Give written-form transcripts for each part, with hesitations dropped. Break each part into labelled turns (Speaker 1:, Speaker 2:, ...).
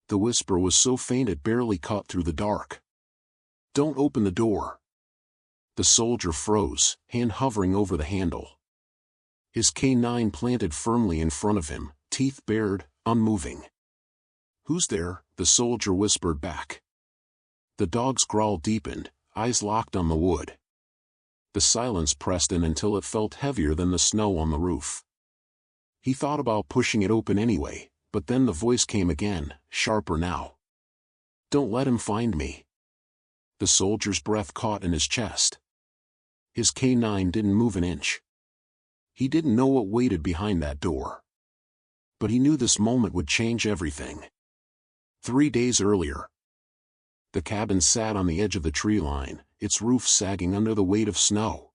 Speaker 1: The whisper was so faint it barely cut through the dark. "Don't open the door." The soldier froze, hand hovering over the handle. His K9 planted firmly in front of him, teeth bared, unmoving. "Who's there?" the soldier whispered back. The dog's growl deepened, eyes locked on the wood. The silence pressed in until it felt heavier than the snow on the roof. He thought about pushing it open anyway, but then the voice came again, sharper now. "Don't let him find me." The soldier's breath caught in his chest. His K9 didn't move an inch. He didn't know what waited behind that door. But he knew this moment would change everything. 3 days earlier. The cabin sat on the edge of the tree line, its roof sagging under the weight of snow.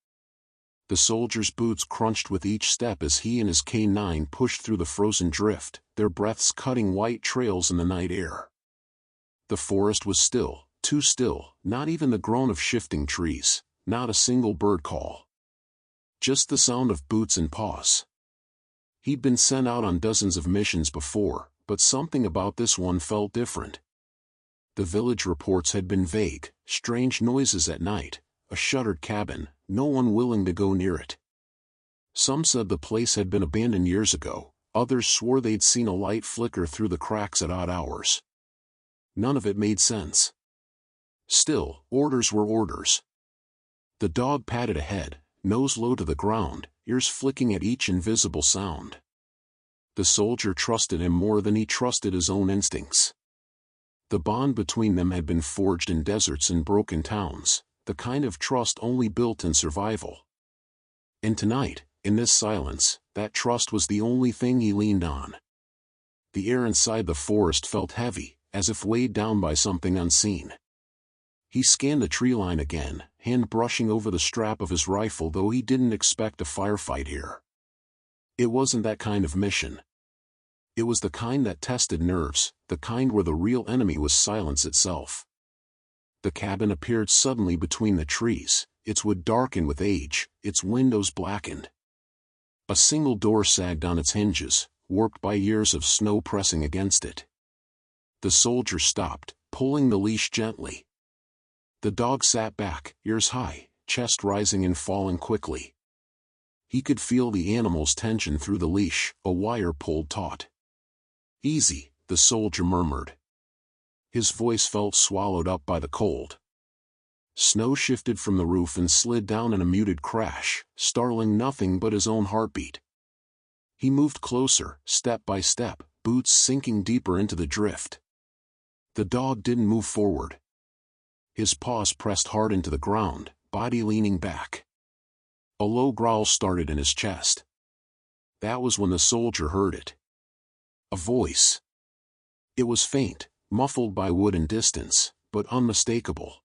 Speaker 1: The soldier's boots crunched with each step as he and his K9 pushed through the frozen drift, their breaths cutting white trails in the night air. The forest was still, too still, not even the groan of shifting trees, not a single bird call. Just the sound of boots and paws. He'd been sent out on dozens of missions before, but something about this one felt different. The village reports had been vague, strange noises at night, a shuttered cabin, no one willing to go near it. Some said the place had been abandoned years ago, others swore they'd seen a light flicker through the cracks at odd hours. None of it made sense. Still, orders were orders. The dog padded ahead, nose low to the ground, ears flicking at each invisible sound. The soldier trusted him more than he trusted his own instincts. The bond between them had been forged in deserts and broken towns, the kind of trust only built in survival. And tonight, in this silence, that trust was the only thing he leaned on. The air inside the forest felt heavy, as if weighed down by something unseen. He scanned the tree line again, hand brushing over the strap of his rifle, though he didn't expect a firefight here. It wasn't that kind of mission. It was the kind that tested nerves, the kind where the real enemy was silence itself. The cabin appeared suddenly between the trees, its wood darkened with age, its windows blackened. A single door sagged on its hinges, warped by years of snow pressing against it. The soldier stopped, pulling the leash gently. The dog sat back, ears high, chest rising and falling quickly. He could feel the animal's tension through the leash, a wire pulled taut. "Easy," the soldier murmured. His voice felt swallowed up by the cold. Snow shifted from the roof and slid down in a muted crash, startling nothing but his own heartbeat. He moved closer, step by step, boots sinking deeper into the drift. The dog didn't move forward. His paws pressed hard into the ground, body leaning back. A low growl started in his chest. That was when the soldier heard it. A voice. It was faint, muffled by wood and distance, but unmistakable.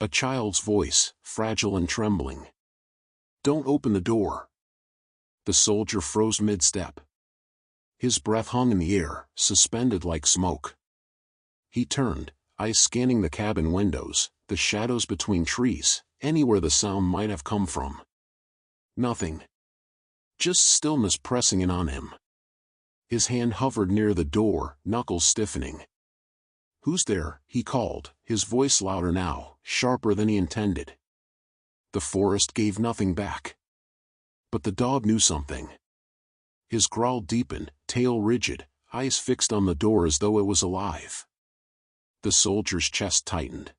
Speaker 1: A child's voice, fragile and trembling. "Don't open the door." The soldier froze mid-step. His breath hung in the air, suspended like smoke. He turned, eyes scanning the cabin windows, the shadows between trees, anywhere the sound might have come from. Nothing. Just stillness pressing in on him. His hand hovered near the door, knuckles stiffening. "Who's there?" he called, his voice louder now, sharper than he intended. The forest gave nothing back. But the dog knew something. His growl deepened, tail rigid, eyes fixed on the door as though it was alive. The soldier's chest tightened.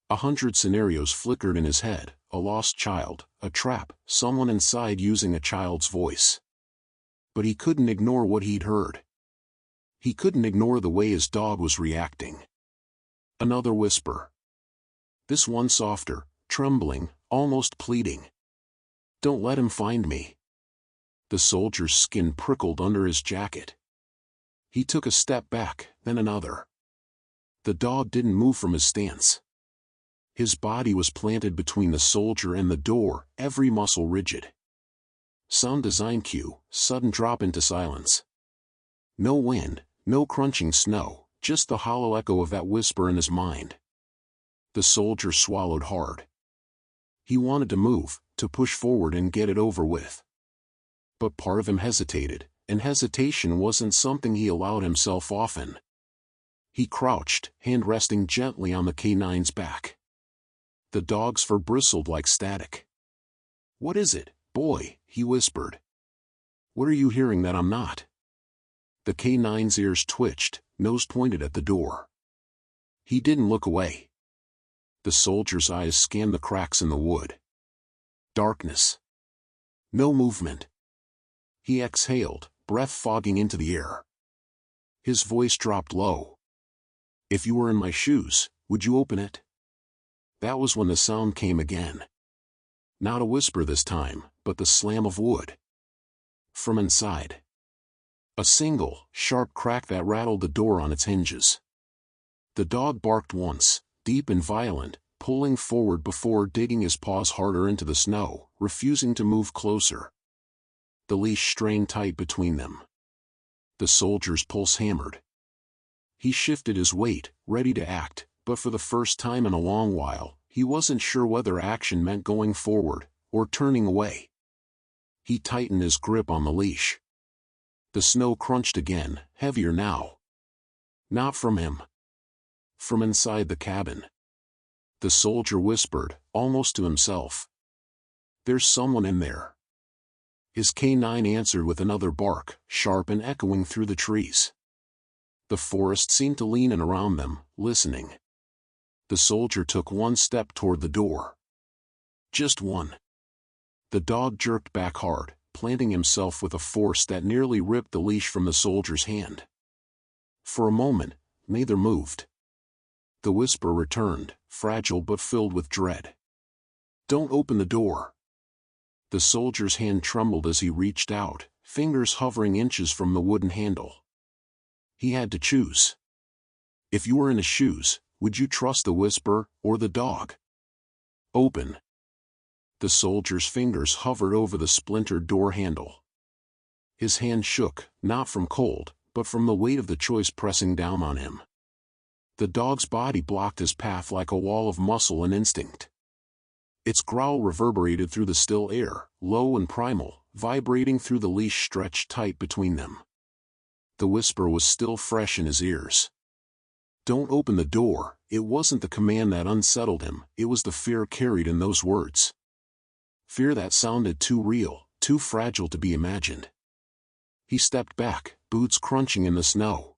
Speaker 1: 100 scenarios flickered in his head, a lost child, a trap, someone inside using a child's voice. But he couldn't ignore what he'd heard. He couldn't ignore the way his dog was reacting. Another whisper. This one softer, trembling, almost pleading. "Don't let him find me." The soldier's skin prickled under his jacket. He took a step back, then another. The dog didn't move from his stance. His body was planted between the soldier and the door, every muscle rigid. Sound design cue, sudden drop into silence. No wind, no crunching snow, just the hollow echo of that whisper in his mind. The soldier swallowed hard. He wanted to move, to push forward and get it over with. But part of him hesitated, and hesitation wasn't something he allowed himself often. He crouched, hand resting gently on the canine's back. The dog's fur bristled like static. "What is it, boy?" he whispered. "What are you hearing that I'm not?" The canine's ears twitched, nose pointed at the door. He didn't look away. The soldier's eyes scanned the cracks in the wood. Darkness. No movement. He exhaled, breath fogging into the air. His voice dropped low. "If you were in my shoes, would you open it?" That was when the sound came again. Not a whisper this time, but the slam of wood. From inside. A single, sharp crack that rattled the door on its hinges. The dog barked once, deep and violent, pulling forward before digging his paws harder into the snow, refusing to move closer. The leash strained tight between them. The soldier's pulse hammered. He shifted his weight, ready to act, but for the first time in a long while, he wasn't sure whether action meant going forward, or turning away. He tightened his grip on the leash. The snow crunched again, heavier now. Not from him. From inside the cabin. The soldier whispered, almost to himself. "There's someone in there." His canine answered with another bark, sharp and echoing through the trees. The forest seemed to lean in around them, listening. The soldier took one step toward the door. Just one. The dog jerked back hard, planting himself with a force that nearly ripped the leash from the soldier's hand. For a moment, neither moved. The whisper returned, fragile but filled with dread. "Don't open the door." The soldier's hand trembled as he reached out, fingers hovering inches from the wooden handle. He had to choose. If you were in his shoes, would you trust the whisper, or the dog? "Open." The soldier's fingers hovered over the splintered door handle. His hand shook, not from cold, but from the weight of the choice pressing down on him. The dog's body blocked his path like a wall of muscle and instinct. Its growl reverberated through the still air, low and primal, vibrating through the leash stretched tight between them. The whisper was still fresh in his ears. "Don't open the door." It wasn't the command that unsettled him, it was the fear carried in those words. Fear that sounded too real, too fragile to be imagined. He stepped back, boots crunching in the snow.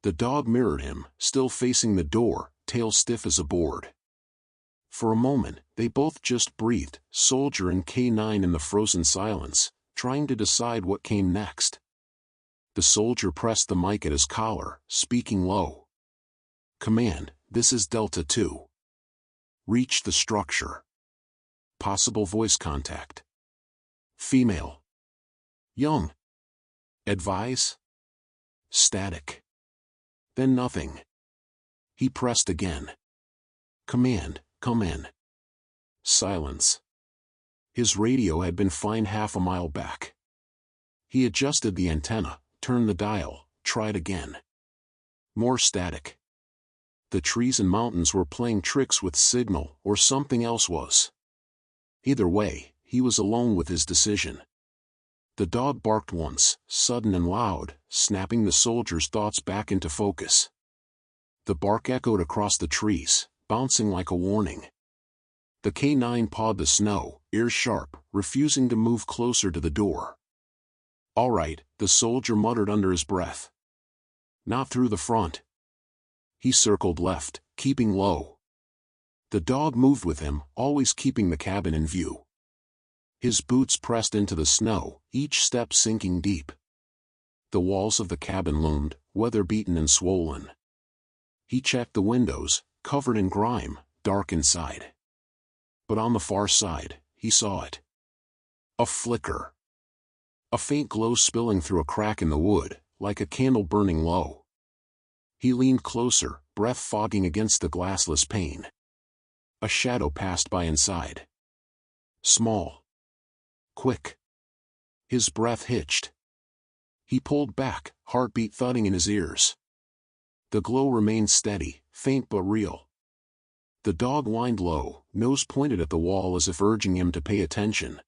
Speaker 1: The dog mirrored him, still facing the door, tail stiff as a board. For a moment, they both just breathed, soldier and canine in the frozen silence, trying to decide what came next. The soldier pressed the mic at his collar, speaking low. "Command, this is Delta 2. Reach the structure. Possible voice contact. Female. Young. Advise." Static. Then nothing. He pressed again. "Command, come in." Silence. His radio had been fine half a mile back. He adjusted the antenna, turned the dial, tried again. More static. The trees and mountains were playing tricks with signal, or something else was. Either way, he was alone with his decision. The dog barked once, sudden and loud, snapping the soldier's thoughts back into focus. The bark echoed across the trees, bouncing like a warning. The canine pawed the snow, ears sharp, refusing to move closer to the door. "All right," the soldier muttered under his breath. "Not through the front." He circled left, keeping low. The dog moved with him, always keeping the cabin in view. His boots pressed into the snow, each step sinking deep. The walls of the cabin loomed, weather-beaten and swollen. He checked the windows, covered in grime, dark inside. But on the far side, he saw it. A flicker. A faint glow spilling through a crack in the wood, like a candle burning low. He leaned closer, breath fogging against the glassless pane. A shadow passed by inside. Small. Quick. His breath hitched. He pulled back, heartbeat thudding in his ears. The glow remained steady, faint but real. The dog whined low, nose pointed at the wall as if urging him to pay attention.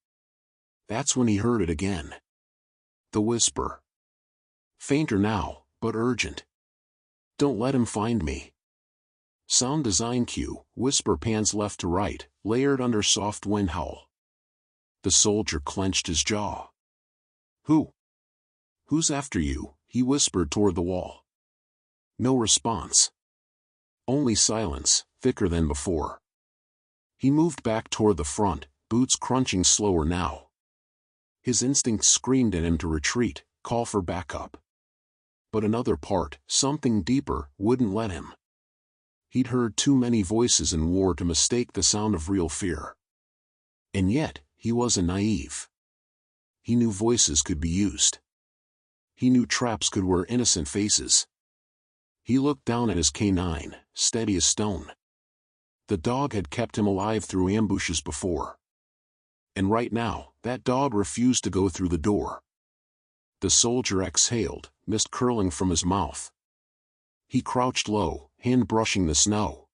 Speaker 1: That's when he heard it again. The whisper. Fainter now, but urgent. Don't let him find me. Sound design cue, whisper pans left to right, layered under soft wind howl. The soldier clenched his jaw. Who? Who's after you? He whispered toward the wall. No response. Only silence, thicker than before. He moved back toward the front, boots crunching slower now. His instincts screamed at him to retreat, call for backup. But another part, something deeper, wouldn't let him. He'd heard too many voices in war to mistake the sound of real fear. And yet, he wasn't naive. He knew voices could be used. He knew traps could wear innocent faces. He looked down at his K9, steady as stone. The dog had kept him alive through ambushes before. And right now, that dog refused to go through the door. The soldier exhaled, mist curling from his mouth. He crouched low, hand brushing the snow.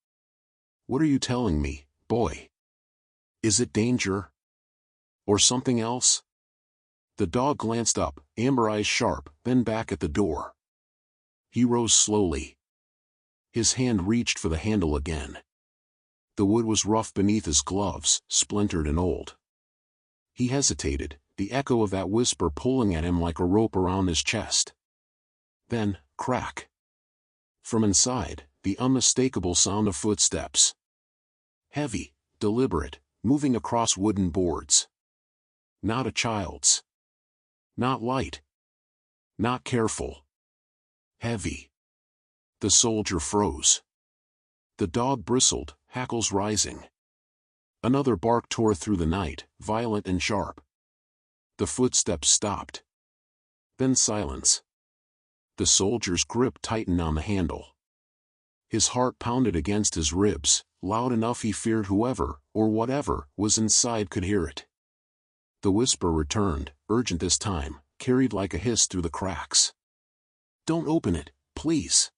Speaker 1: What are you telling me, boy? Is it danger? Or something else? The dog glanced up, amber eyes sharp, then back at the door. He rose slowly. His hand reached for the handle again. The wood was rough beneath his gloves, splintered and old. He hesitated, the echo of that whisper pulling at him like a rope around his chest. Then, crack. From inside, the unmistakable sound of footsteps. Heavy, deliberate, moving across wooden boards. Not a child's. Not light. Not careful. Heavy. The soldier froze. The dog bristled, hackles rising. Another bark tore through the night, violent and sharp. The footsteps stopped. Then silence. The soldier's grip tightened on the handle. His heart pounded against his ribs, loud enough he feared whoever, or whatever, was inside could hear it. The whisper returned, urgent this time, carried like a hiss through the cracks. Don't open it, please.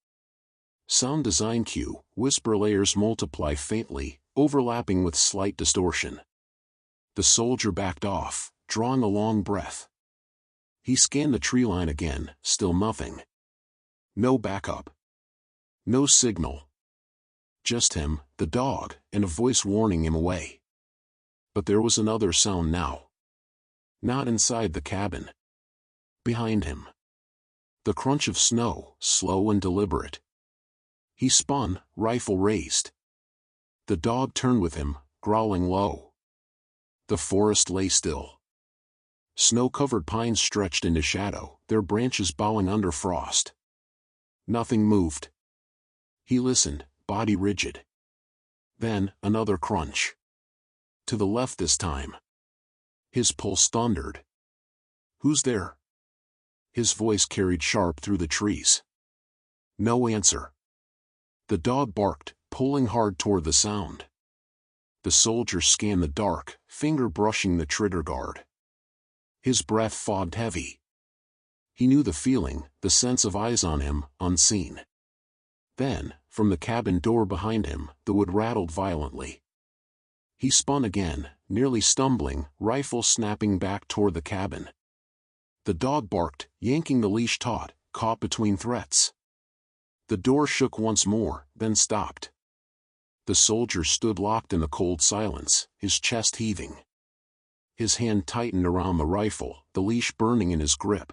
Speaker 1: Sound design cue, whisper layers multiply faintly, overlapping with slight distortion. The soldier backed off, drawing a long breath. He scanned the tree line again, still nothing. No backup. No signal. Just him, the dog, and a voice warning him away. But there was another sound now. Not inside the cabin. Behind him. The crunch of snow, slow and deliberate. He spun, rifle raised. The dog turned with him, growling low. The forest lay still. Snow-covered pines stretched into shadow, their branches bowing under frost. Nothing moved. He listened, body rigid. Then, another crunch. To the left this time. His pulse thundered. Who's there? His voice carried sharp through the trees. No answer. The dog barked, pulling hard toward the sound. The soldier scanned the dark, finger brushing the trigger guard. His breath fogged heavy. He knew the feeling, the sense of eyes on him, unseen. Then, from the cabin door behind him, the wood rattled violently. He spun again, nearly stumbling, rifle snapping back toward the cabin. The dog barked, yanking the leash taut, caught between threats. The door shook once more, then stopped. The soldier stood locked in the cold silence, his chest heaving. His hand tightened around the rifle, the leash burning in his grip.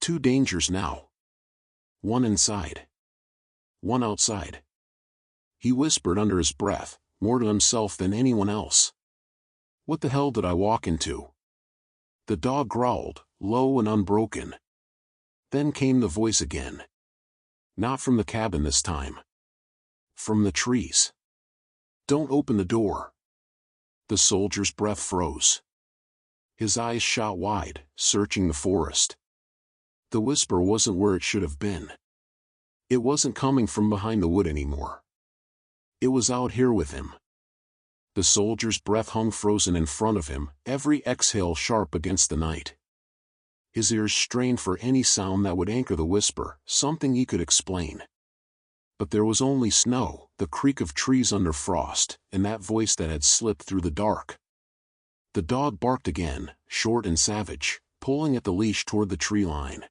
Speaker 1: Two dangers now. One inside. One outside. He whispered under his breath, more to himself than anyone else. What the hell did I walk into? The dog growled, low and unbroken. Then came the voice again. Not from the cabin this time. From the trees. Don't open the door. The soldier's breath froze. His eyes shot wide, searching the forest. The whisper wasn't where it should have been. It wasn't coming from behind the wood anymore. It was out here with him. The soldier's breath hung frozen in front of him, every exhale sharp against the night. His ears strained for any sound that would anchor the whisper, something he could explain. But there was only snow, the creak of trees under frost, and that voice that had slipped through the dark. The dog barked again, short and savage, pulling at the leash toward the tree line.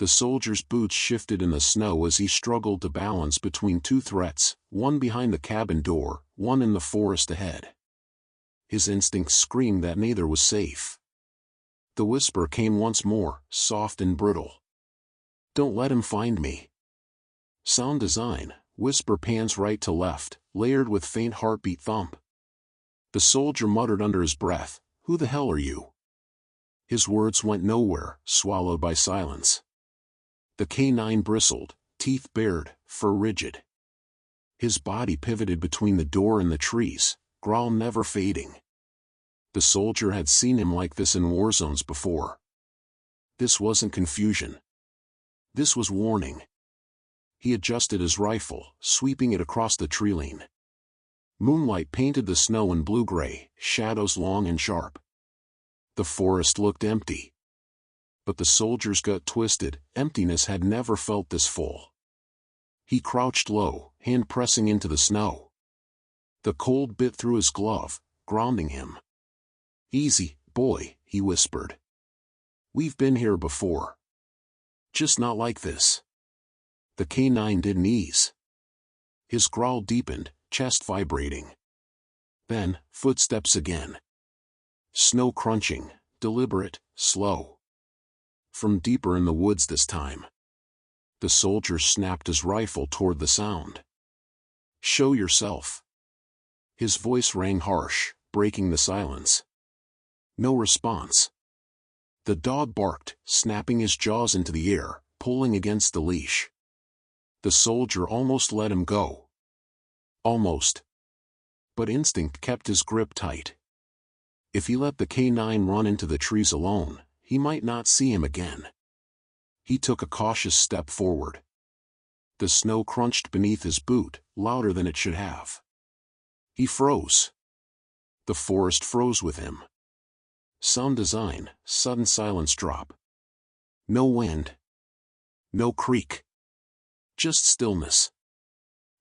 Speaker 1: The soldier's boots shifted in the snow as he struggled to balance between two threats, one behind the cabin door, one in the forest ahead. His instincts screamed that neither was safe. The whisper came once more, soft and brittle. "Don't let him find me." Sound design, whisper pans right to left, layered with faint heartbeat thump. The soldier muttered under his breath, "Who the hell are you?" His words went nowhere, swallowed by silence. The K9 bristled, teeth bared, fur rigid. His body pivoted between the door and the trees, growl never fading. The soldier had seen him like this in war zones before. This wasn't confusion. This was warning. He adjusted his rifle, sweeping it across the tree-line. Moonlight painted the snow in blue-gray, shadows long and sharp. The forest looked empty. But the soldier's gut twisted, emptiness had never felt this full. He crouched low, hand pressing into the snow. The cold bit through his glove, grounding him. "Easy, boy," he whispered. "We've been here before. Just not like this." The K9 didn't ease. His growl deepened, chest vibrating. Then, footsteps again. Snow crunching, deliberate, slow. From deeper in the woods this time. The soldier snapped his rifle toward the sound. "Show yourself." His voice rang harsh, breaking the silence. No response. The dog barked, snapping his jaws into the air, pulling against the leash. The soldier almost let him go. Almost. But instinct kept his grip tight. If he let the K9 run into the trees alone, he might not see him again. He took a cautious step forward. The snow crunched beneath his boot, louder than it should have. He froze. The forest froze with him. Sound design, sudden silence drop. No wind. No creak. Just stillness.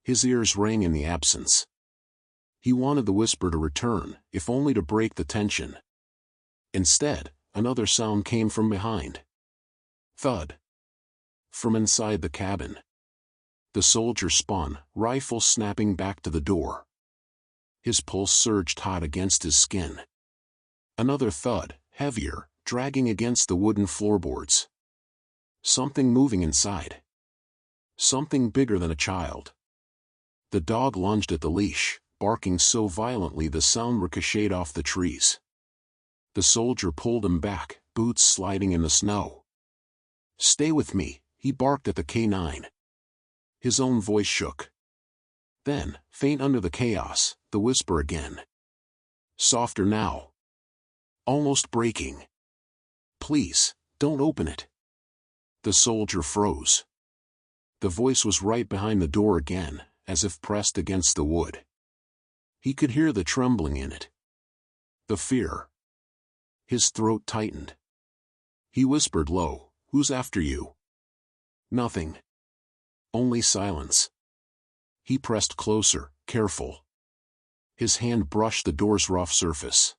Speaker 1: His ears rang in the absence. He wanted the whisper to return, if only to break the tension. Instead, another sound came from behind. Thud. From inside the cabin. The soldier spun, rifle snapping back to the door. His pulse surged hot against his skin. Another thud, heavier, dragging against the wooden floorboards. Something moving inside. Something bigger than a child. The dog lunged at the leash, barking so violently the sound ricocheted off the trees. The soldier pulled him back, boots sliding in the snow. "Stay with me," he barked at the K9. His own voice shook. Then, faint under the chaos, the whisper again. Softer now. Almost breaking. "Please, don't open it." The soldier froze. The voice was right behind the door again, as if pressed against the wood. He could hear the trembling in it. The fear. His throat tightened. He whispered low, "Who's after you?" Nothing. Only silence. He pressed closer, careful. His hand brushed the door's rough surface.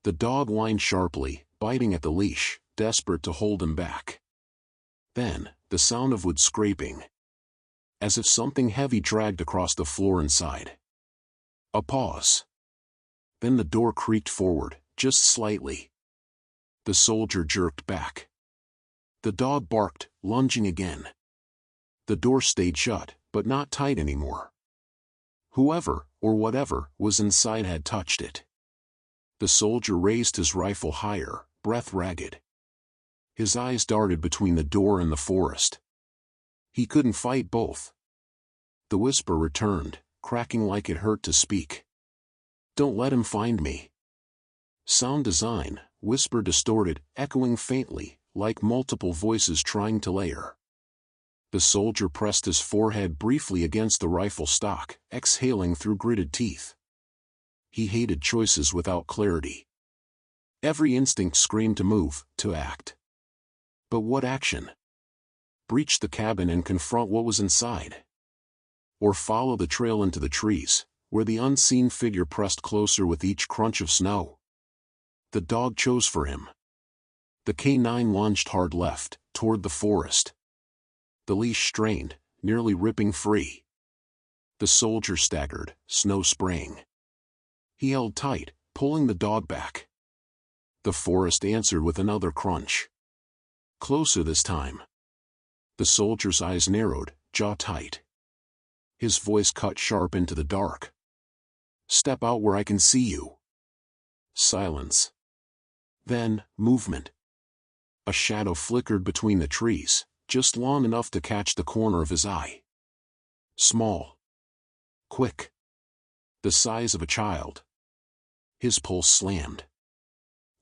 Speaker 1: The dog whined sharply, biting at the leash, desperate to hold him back. Then, the sound of wood scraping. As if something heavy dragged across the floor inside. A pause. Then the door creaked forward, just slightly. The soldier jerked back. The dog barked, lunging again. The door stayed shut, but not tight anymore. Whoever, or whatever, was inside had touched it. The soldier raised his rifle higher, breath ragged. His eyes darted between the door and the forest. He couldn't fight both. The whisper returned, cracking like it hurt to speak. "Don't let him find me." Sound design, whisper distorted, echoing faintly, like multiple voices trying to layer. The soldier pressed his forehead briefly against the rifle stock, exhaling through gritted teeth. He hated choices without clarity. Every instinct screamed to move, to act. But what action? Breach the cabin and confront what was inside? Or follow the trail into the trees, where the unseen figure pressed closer with each crunch of snow? The dog chose for him. The K9 lunged hard left, toward the forest. The leash strained, nearly ripping free. The soldier staggered, snow spraying. He held tight, pulling the dog back. The forest answered with another crunch. Closer this time. The soldier's eyes narrowed, jaw tight. His voice cut sharp into the dark. "Step out where I can see you." Silence. Then, movement. A shadow flickered between the trees, just long enough to catch the corner of his eye. Small. Quick. The size of a child. His pulse slammed.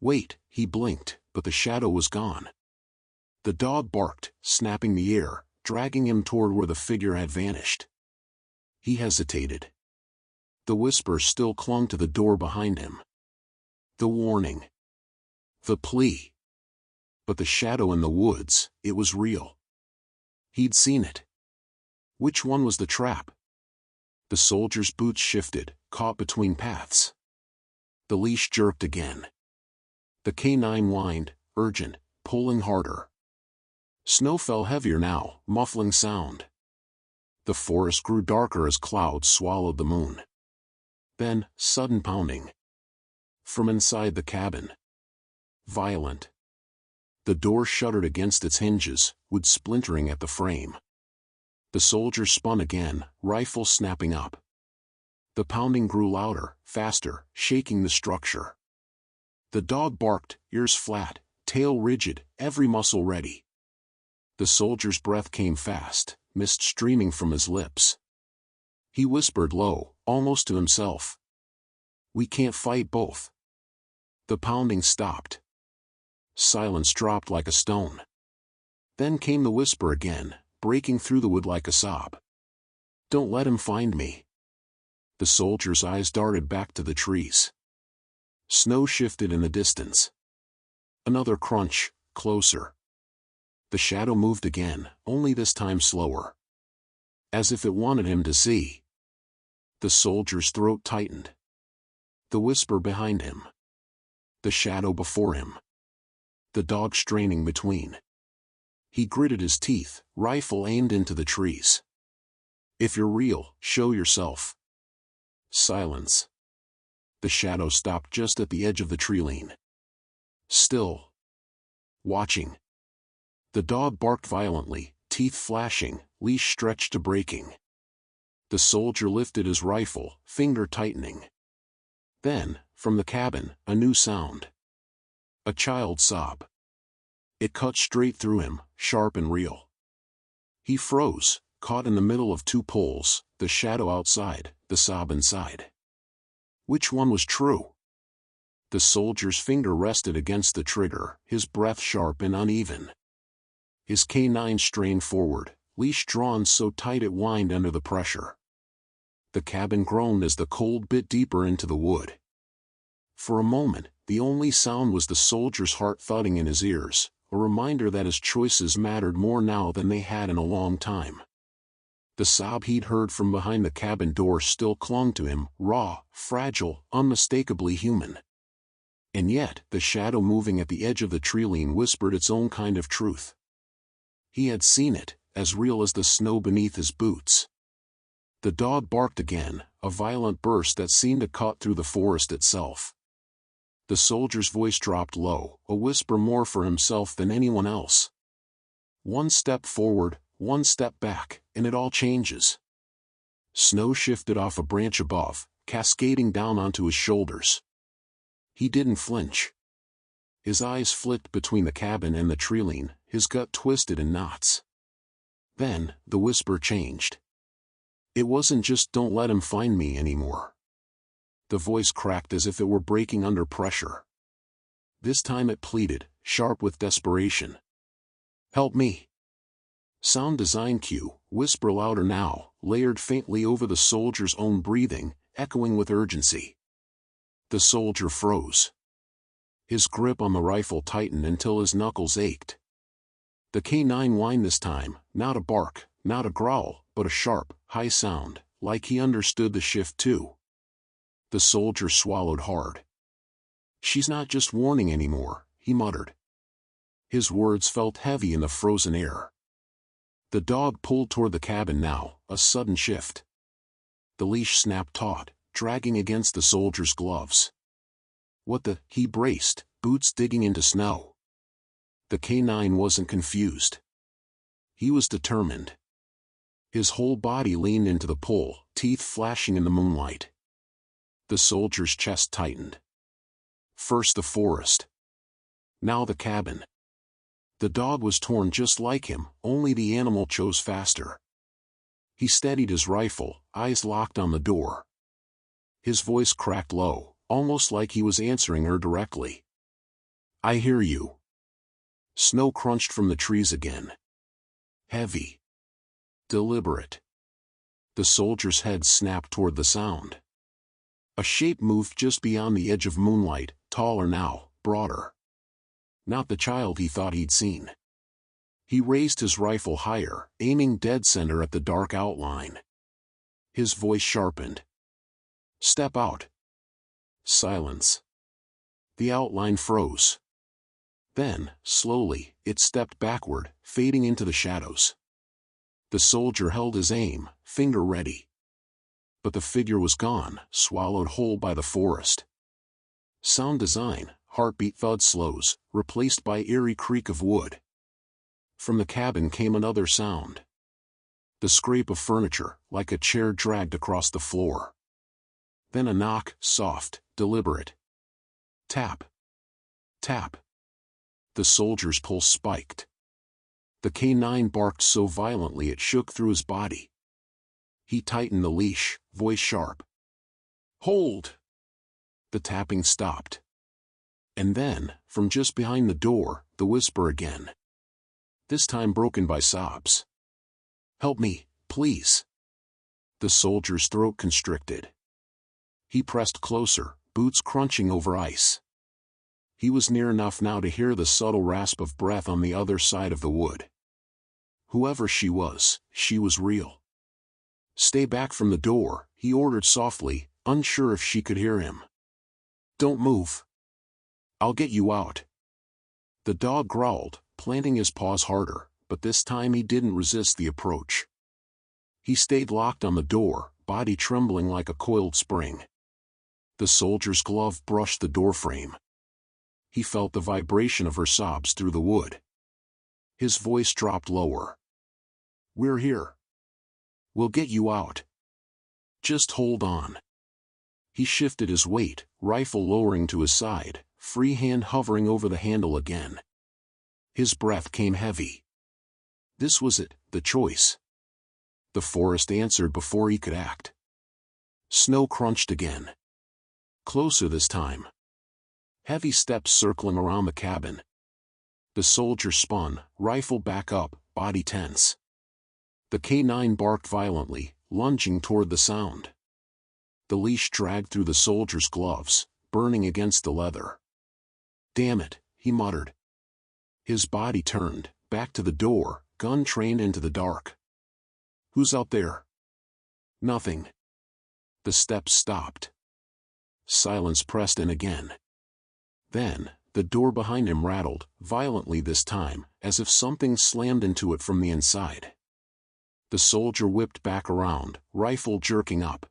Speaker 1: "Wait," he blinked, but the shadow was gone. The dog barked, snapping the air, dragging him toward where the figure had vanished. He hesitated. The whisper still clung to the door behind him. The warning. The plea. But the shadow in the woods, it was real. He'd seen it. Which one was the trap? The soldier's boots shifted, caught between paths. The leash jerked again. The canine whined, urgent, pulling harder. Snow fell heavier now, muffling sound. The forest grew darker as clouds swallowed the moon. Then, sudden pounding. From inside the cabin. Violent. The door shuddered against its hinges, wood splintering at the frame. The soldier spun again, rifle snapping up. The pounding grew louder, faster, shaking the structure. The dog barked, ears flat, tail rigid, every muscle ready. The soldier's breath came fast, mist streaming from his lips. He whispered low, almost to himself. "We can't fight both." The pounding stopped. Silence dropped like a stone. Then came the whisper again, breaking through the wood like a sob. "Don't let him find me." The soldier's eyes darted back to the trees. Snow shifted in the distance. Another crunch, closer. The shadow moved again, only this time slower. As if it wanted him to see. The soldier's throat tightened. The whisper behind him. The shadow before him. The dog straining between. He gritted his teeth, rifle aimed into the trees. "If you're real, show yourself." Silence. The shadow stopped just at the edge of the tree-line. Still. Watching. The dog barked violently, teeth flashing, leash stretched to breaking. The soldier lifted his rifle, finger tightening. Then, from the cabin, a new sound. A child's sob. It cut straight through him, sharp and real. He froze, caught in the middle of two poles, the shadow outside, the sob inside. Which one was true? The soldier's finger rested against the trigger, his breath sharp and uneven. His canine strained forward, leash drawn so tight it whined under the pressure. The cabin groaned as the cold bit deeper into the wood. For a moment, the only sound was the soldier's heart thudding in his ears, a reminder that his choices mattered more now than they had in a long time. The sob he'd heard from behind the cabin door still clung to him, raw, fragile, unmistakably human. And yet, the shadow moving at the edge of the tree-line whispered its own kind of truth. He had seen it, as real as the snow beneath his boots. The dog barked again, a violent burst that seemed to cut through the forest itself. The soldier's voice dropped low, a whisper more for himself than anyone else. One step forward, one step back, and it all changes. Snow shifted off a branch above, cascading down onto his shoulders. He didn't flinch. His eyes flicked between the cabin and the tree-line, his gut twisted in knots. Then, the whisper changed. It wasn't just "don't let him find me" anymore. The voice cracked as if it were breaking under pressure. This time it pleaded, sharp with desperation. "Help me." Sound design cue, whisper louder now, layered faintly over the soldier's own breathing, echoing with urgency. The soldier froze. His grip on the rifle tightened until his knuckles ached. The canine whined this time, not a bark, not a growl, but a sharp, high sound, like he understood the shift too. The soldier swallowed hard. "She's not just warning anymore," he muttered. His words felt heavy in the frozen air. The dog pulled toward the cabin now, a sudden shift. The leash snapped taut, dragging against the soldier's gloves. What the? He braced, boots digging into snow. The canine wasn't confused. He was determined. His whole body leaned into the pull, teeth flashing in the moonlight. The soldier's chest tightened. First the forest. Now the cabin. The dog was torn just like him, only the animal chose faster. He steadied his rifle, eyes locked on the door. His voice cracked low, almost like he was answering her directly. "I hear you." Snow crunched from the trees again. Heavy. Deliberate. The soldier's head snapped toward the sound. A shape moved just beyond the edge of moonlight, taller now, broader. Not the child he thought he'd seen. He raised his rifle higher, aiming dead center at the dark outline. His voice sharpened. "Step out." Silence. The outline froze. Then, slowly, it stepped backward, fading into the shadows. The soldier held his aim, finger ready. But the figure was gone, swallowed whole by the forest. Sound design, heartbeat thud slows, replaced by eerie creak of wood. From the cabin came another sound. The scrape of furniture, like a chair dragged across the floor. Then a knock, soft, deliberate. Tap. Tap. The soldier's pulse spiked. The canine barked so violently it shook through his body. He tightened the leash, voice sharp. "Hold!" The tapping stopped. And then, from just behind the door, the whisper again. This time broken by sobs. "Help me, please." The soldier's throat constricted. He pressed closer, boots crunching over ice. He was near enough now to hear the subtle rasp of breath on the other side of the wood. Whoever she was real. "Stay back from the door," he ordered softly, unsure if she could hear him. "Don't move. I'll get you out." The dog growled, planting his paws harder, but this time he didn't resist the approach. He stayed locked on the door, body trembling like a coiled spring. The soldier's glove brushed the doorframe. He felt the vibration of her sobs through the wood. His voice dropped lower. "We're here. We'll get you out. Just hold on." He shifted his weight, rifle lowering to his side, free hand hovering over the handle again. His breath came heavy. This was it, the choice. The forest answered before he could act. Snow crunched again. Closer this time. Heavy steps circling around the cabin. The soldier spun, rifle back up, body tense. The canine barked violently, lunging toward the sound. The leash dragged through the soldier's gloves, burning against the leather. "Damn it," he muttered. His body turned, back to the door, gun trained into the dark. "Who's out there?" "Nothing." The steps stopped. Silence pressed in again. Then, the door behind him rattled, violently this time, as if something slammed into it from the inside. The soldier whipped back around, rifle jerking up.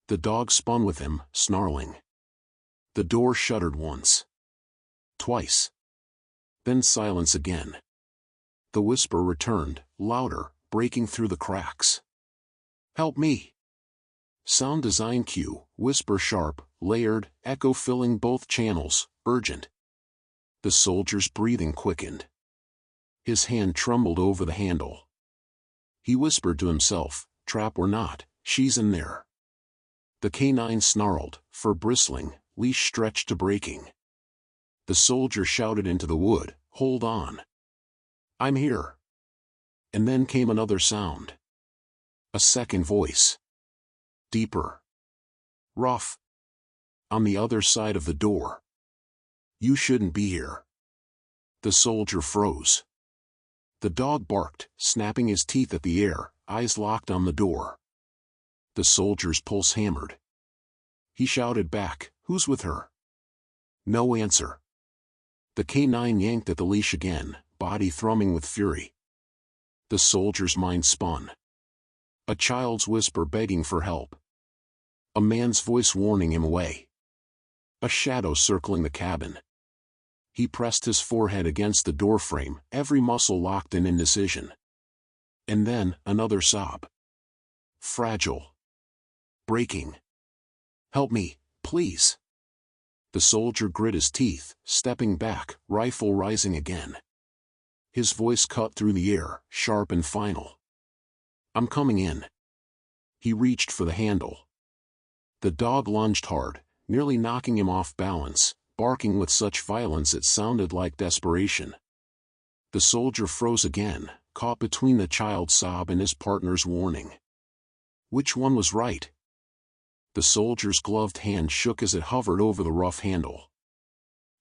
Speaker 1: The dog spun with him, snarling. The door shuddered once. Twice. Then silence again. The whisper returned, louder, breaking through the cracks. "Help me!" Sound design cue, whisper sharp, layered, echo filling both channels, urgent. The soldier's breathing quickened. His hand trembled over the handle. He whispered to himself, "Trap or not, she's in there." The canine snarled, fur bristling, leash stretched to breaking. The soldier shouted into the wood, "Hold on. I'm here." And then came another sound. A second voice. Deeper. Rough. On the other side of the door. "You shouldn't be here." The soldier froze. The dog barked, snapping his teeth at the air, eyes locked on the door. The soldier's pulse hammered. He shouted back, "Who's with her?" No answer. The K9 yanked at the leash again, body thrumming with fury. The soldier's mind spun. A child's whisper begging for help. A man's voice warning him away. A shadow circling the cabin. He pressed his forehead against the doorframe, every muscle locked in indecision. And then, another sob. Fragile. Breaking. Help me, please. The soldier grit his teeth, stepping back, rifle rising again. His voice cut through the air, sharp and final. I'm coming in. He reached for the handle. The dog lunged hard, nearly knocking him off balance, barking with such violence it sounded like desperation. The soldier froze again, caught between the child's sob and his partner's warning. Which one was right? The soldier's gloved hand shook as it hovered over the rough handle.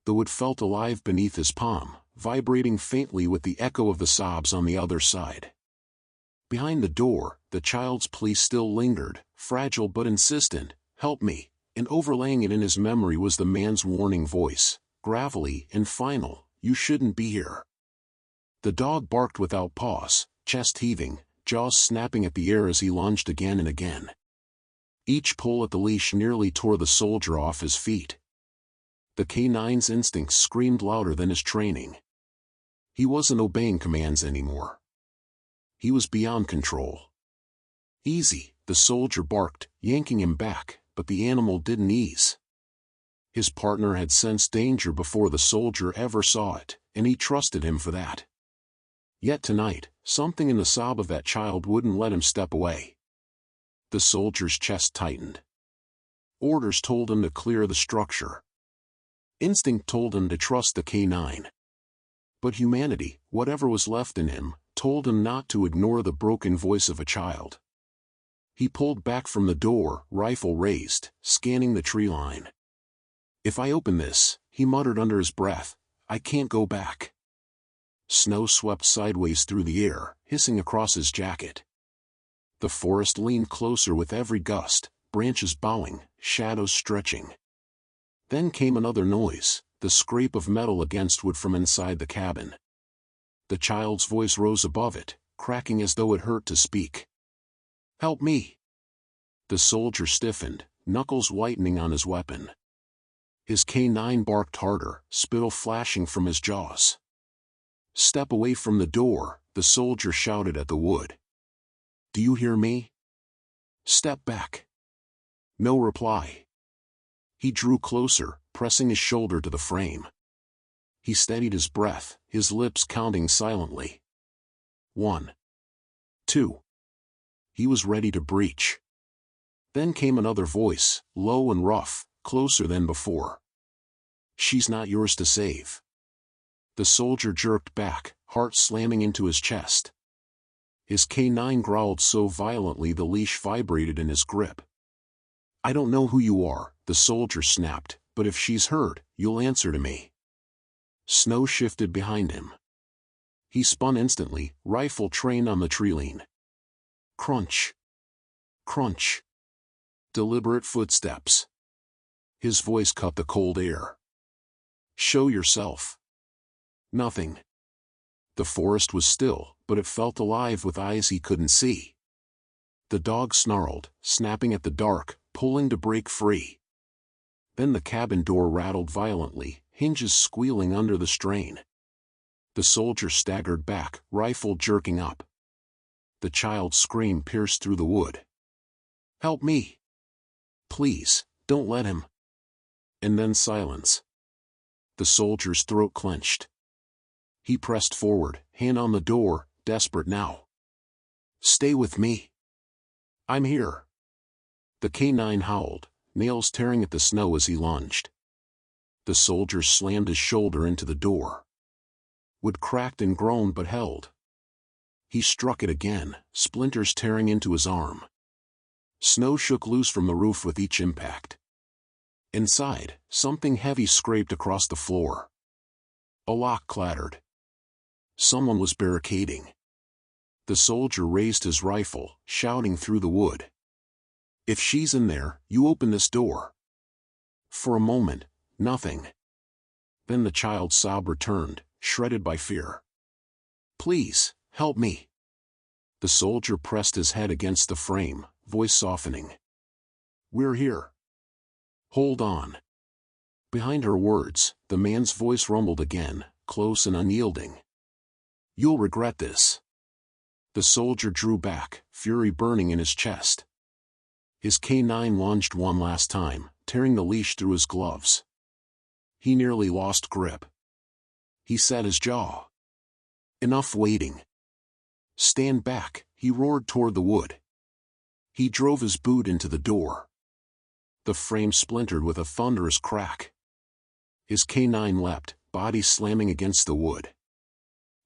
Speaker 1: Though it felt alive beneath his palm, vibrating faintly with the echo of the sobs on the other side. Behind the door, the child's plea still lingered, fragile but insistent, "Help me," and overlaying it in his memory was the man's warning voice, gravelly and final, "You shouldn't be here." The dog barked without pause, chest heaving, jaws snapping at the air as he lunged again and again. Each pull at the leash nearly tore the soldier off his feet. The K9's instincts screamed louder than his training. He wasn't obeying commands anymore. He was beyond control. "Easy," the soldier barked, yanking him back, but the animal didn't ease. His partner had sensed danger before the soldier ever saw it, and he trusted him for that. Yet tonight, something in the sob of that child wouldn't let him step away. The soldier's chest tightened. Orders told him to clear the structure. Instinct told him to trust the K9. But humanity, whatever was left in him, told him not to ignore the broken voice of a child. He pulled back from the door, rifle raised, scanning the tree line. "If I open this," he muttered under his breath, "I can't go back." Snow swept sideways through the air, hissing across his jacket. The forest leaned closer with every gust, branches bowing, shadows stretching. Then came another noise, the scrape of metal against wood from inside the cabin. The child's voice rose above it, cracking as though it hurt to speak. "Help me!" The soldier stiffened, knuckles whitening on his weapon. His K9 barked harder, spittle flashing from his jaws. "Step away from the door," the soldier shouted at the wood. "Do you hear me? Step back." No reply. He drew closer, pressing his shoulder to the frame. He steadied his breath, his lips counting silently. 1. 2. He was ready to breach. Then came another voice, low and rough, closer than before. "She's not yours to save." The soldier jerked back, heart slamming into his chest. His K9 growled so violently the leash vibrated in his grip. "I don't know who you are," the soldier snapped, "but if she's hurt, you'll answer to me." Snow shifted behind him. He spun instantly, rifle trained on the tree line. Crunch. Crunch. Deliberate footsteps. His voice cut the cold air. "Show yourself." Nothing. The forest was still, but it felt alive with eyes he couldn't see. The dog snarled, snapping at the dark, pulling to break free. Then the cabin door rattled violently, hinges squealing under the strain. The soldier staggered back, rifle jerking up. The child's scream pierced through the wood. "Help me! Please, don't let him!" And then silence. The soldier's throat clenched. He pressed forward, hand on the door, desperate now. "Stay with me. I'm here." The K9 howled, nails tearing at the snow as he lunged. The soldier slammed his shoulder into the door. Wood cracked and groaned but held. He struck it again, splinters tearing into his arm. Snow shook loose from the roof with each impact. Inside, something heavy scraped across the floor. A lock clattered. Someone was barricading. The soldier raised his rifle, shouting through the wood. "If she's in there, you open this door." For a moment, nothing. Then the child's sob returned, shredded by fear. "Please, help me." The soldier pressed his head against the frame, voice softening. "We're here. Hold on." Behind her words, the man's voice rumbled again, close and unyielding. "You'll regret this." The soldier drew back, fury burning in his chest. His canine lunged one last time, tearing the leash through his gloves. He nearly lost grip. He set his jaw. "Enough waiting. Stand back," he roared toward the wood. He drove his boot into the door. The frame splintered with a thunderous crack. His canine leapt, body slamming against the wood.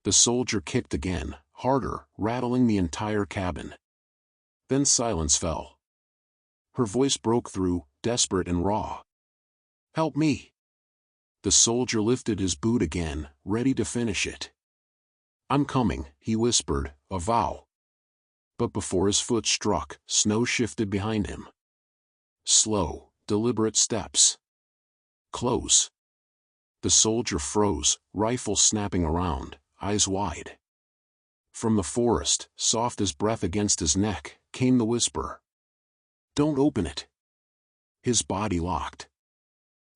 Speaker 1: The soldier kicked again, harder, rattling the entire cabin. Then silence fell. Her voice broke through, desperate and raw. "Help me." The soldier lifted his boot again, ready to finish it. "I'm coming," he whispered, a vow. But before his foot struck, snow shifted behind him. Slow, deliberate steps. Close. The soldier froze, rifle snapping around, eyes wide. From the forest, soft as breath against his neck, came the whisper. "Don't open it." His body locked.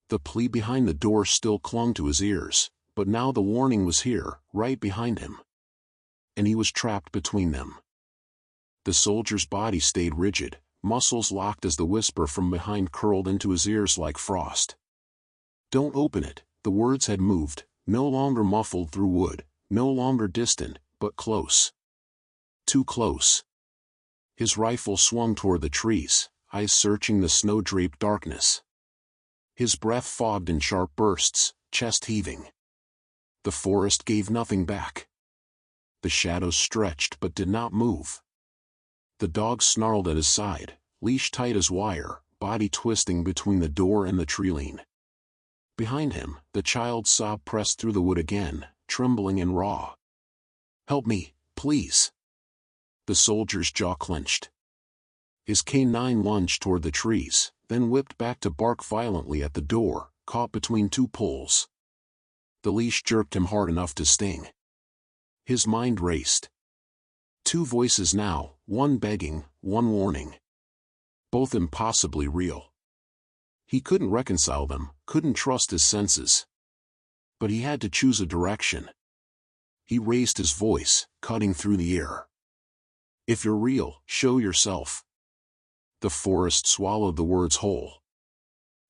Speaker 1: The plea behind the door still clung to his ears, but now the warning was here, right behind him. And he was trapped between them. The soldier's body stayed rigid, muscles locked as the whisper from behind curled into his ears like frost. "Don't open it." The words had moved, no longer muffled through wood, no longer distant, but close. Too close. His rifle swung toward the trees, eyes searching the snow-draped darkness. His breath fogged in sharp bursts, chest heaving. The forest gave nothing back. The shadows stretched but did not move. The dog snarled at his side, leash tight as wire, body twisting between the door and the tree-line. Behind him, the child's sob pressed through the wood again, trembling and raw. "Help me, please." The soldier's jaw clenched. His canine lunged toward the trees, then whipped back to bark violently at the door, caught between two poles. The leash jerked him hard enough to sting. His mind raced. Two voices now, one begging, one warning. Both impossibly real. He couldn't reconcile them, couldn't trust his senses. But he had to choose a direction. He raised his voice, cutting through the air. "If you're real, show yourself." The forest swallowed the words whole.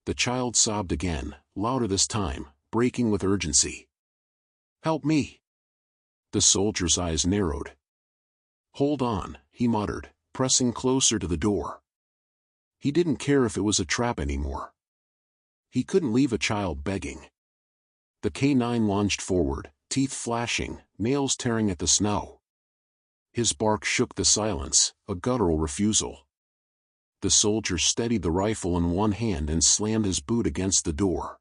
Speaker 1: The child sobbed again, louder this time, breaking with urgency. "Help me." The soldier's eyes narrowed. "Hold on," he muttered, pressing closer to the door. He didn't care if it was a trap anymore. He couldn't leave a child begging. The canine lunged forward, teeth flashing, nails tearing at the snow. His bark shook the silence, a guttural refusal. The soldier steadied the rifle in one hand and slammed his boot against the door.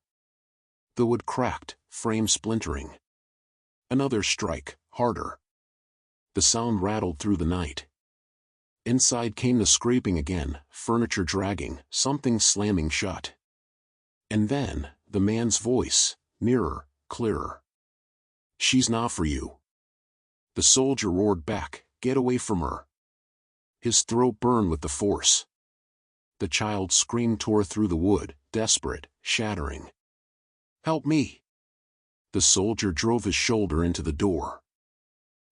Speaker 1: The wood cracked, frame splintering. Another strike, harder. The sound rattled through the night. Inside came the scraping again, furniture dragging, something slamming shut. And then, the man's voice, nearer, clearer. "She's not for you." The soldier roared back, "Get away from her." His throat burned with the force. The child's scream tore through the wood, desperate, shattering. "Help me." The soldier drove his shoulder into the door.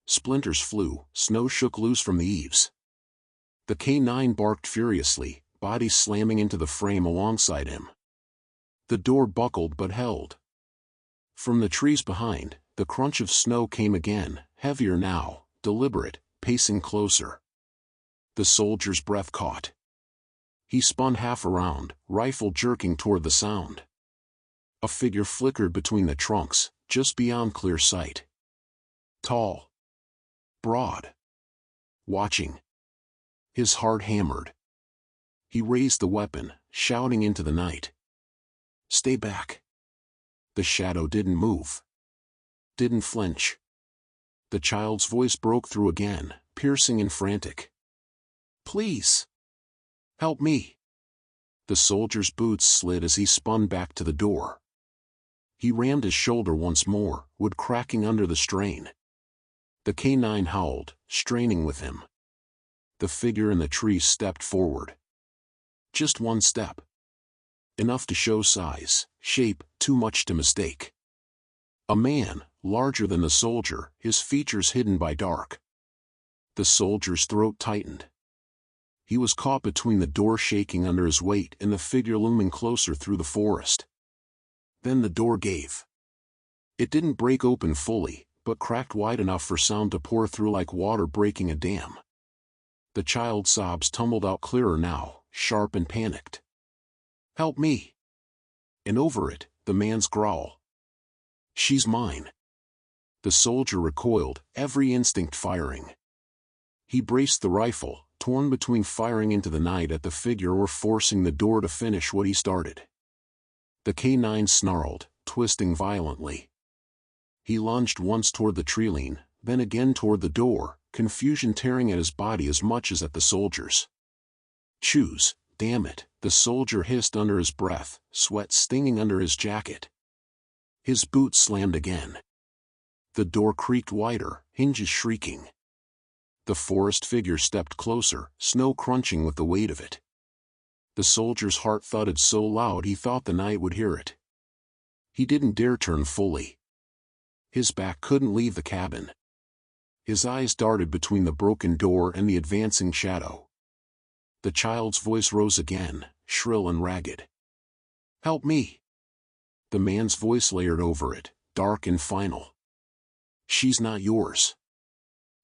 Speaker 1: Splinters flew, snow shook loose from the eaves. The canine barked furiously, body slamming into the frame alongside him. The door buckled but held. From the trees behind, the crunch of snow came again, heavier now, deliberate, pacing closer. The soldier's breath caught. He spun half around, rifle jerking toward the sound. A figure flickered between the trunks, just beyond clear sight. Tall. Broad. Watching. His heart hammered. He raised the weapon, shouting into the night. "Stay back." The shadow didn't move. Didn't flinch. The child's voice broke through again, piercing and frantic. "Please. Help me." The soldier's boots slid as he spun back to the door. He rammed his shoulder once more, wood cracking under the strain. The canine howled, straining with him. The figure in the tree stepped forward. Just one step. Enough to show size, shape, too much to mistake. A man, larger than the soldier, his features hidden by dark. The soldier's throat tightened. He was caught between the door shaking under his weight and the figure looming closer through the forest. Then the door gave. It didn't break open fully, but cracked wide enough for sound to pour through like water breaking a dam. The child's sobs tumbled out clearer now, sharp and panicked. "Help me!" And over it, the man's growl. "She's mine." The soldier recoiled, every instinct firing. He braced the rifle, torn between firing into the night at the figure or forcing the door to finish what he started. The canine snarled, twisting violently. He lunged once toward the treeline, then again toward the door, confusion tearing at his body as much as at the soldier's. "Choose, damn it," the soldier hissed under his breath, sweat stinging under his jacket. His boot slammed again. The door creaked wider, hinges shrieking. The forest figure stepped closer, snow crunching with the weight of it. The soldier's heart thudded so loud he thought the night would hear it. He didn't dare turn fully. His back couldn't leave the cabin. His eyes darted between the broken door and the advancing shadow. The child's voice rose again, shrill and ragged. "Help me!" The man's voice layered over it, dark and final. "She's not yours."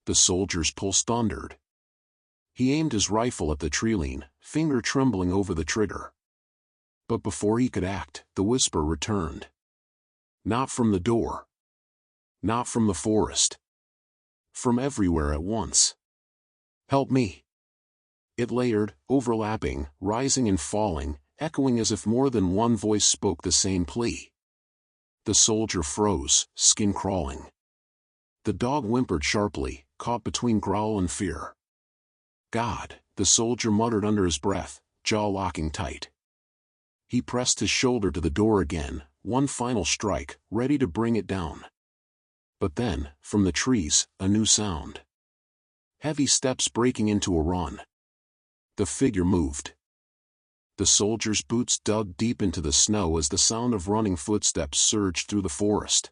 Speaker 1: The soldier's pulse thundered. He aimed his rifle at the treeline, finger trembling over the trigger. But before he could act, the whisper returned. Not from the door. Not from the forest. From everywhere at once. "Help me!" It layered, overlapping, rising and falling, echoing as if more than one voice spoke the same plea. The soldier froze, skin crawling. The dog whimpered sharply, caught between growl and fear. "God," the soldier muttered under his breath, jaw locking tight. He pressed his shoulder to the door again, one final strike, ready to bring it down. But then, from the trees, a new sound. Heavy steps breaking into a run. The figure moved. The soldier's boots dug deep into the snow as the sound of running footsteps surged through the forest.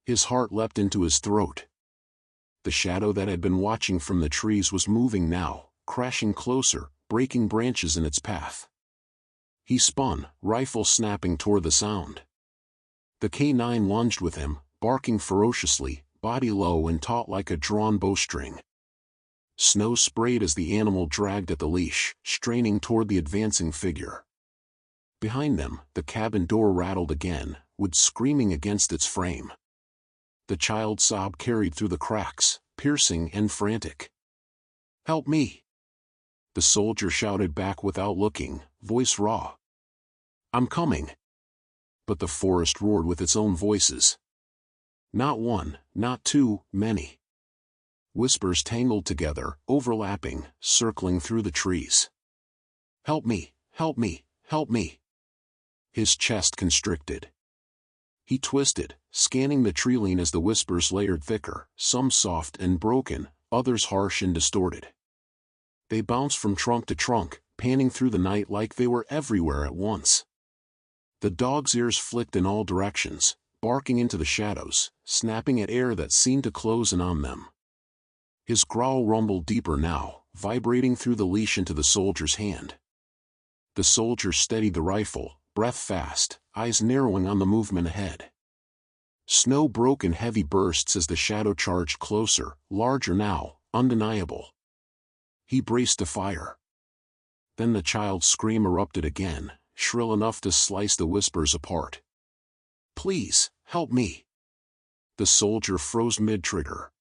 Speaker 1: His heart leapt into his throat. The shadow that had been watching from the trees was moving now, crashing closer, breaking branches in its path. He spun, rifle snapping toward the sound. The canine lunged with him, barking ferociously, body low and taut like a drawn bowstring. Snow sprayed as the animal dragged at the leash, straining toward the advancing figure. Behind them, the cabin door rattled again, wood screaming against its frame. The child's sob carried through the cracks, piercing and frantic. "Help me!" The soldier shouted back without looking, voice raw. "I'm coming!" But the forest roared with its own voices. Not one, not two, many. Whispers tangled together, overlapping, circling through the trees. "Help me! Help me! Help me!" His chest constricted. He twisted, scanning the treeline as the whispers layered thicker, some soft and broken, others harsh and distorted. They bounced from trunk to trunk, panning through the night like they were everywhere at once. The dog's ears flicked in all directions, barking into the shadows, snapping at air that seemed to close in on them. His growl rumbled deeper now, vibrating through the leash into the soldier's hand. The soldier steadied the rifle, breath fast, eyes narrowing on the movement ahead. Snow broke in heavy bursts as the shadow charged closer, larger now, undeniable. He braced to fire. Then the child's scream erupted again, shrill enough to slice the whispers apart. "Please, help me!" The soldier froze mid-trigger.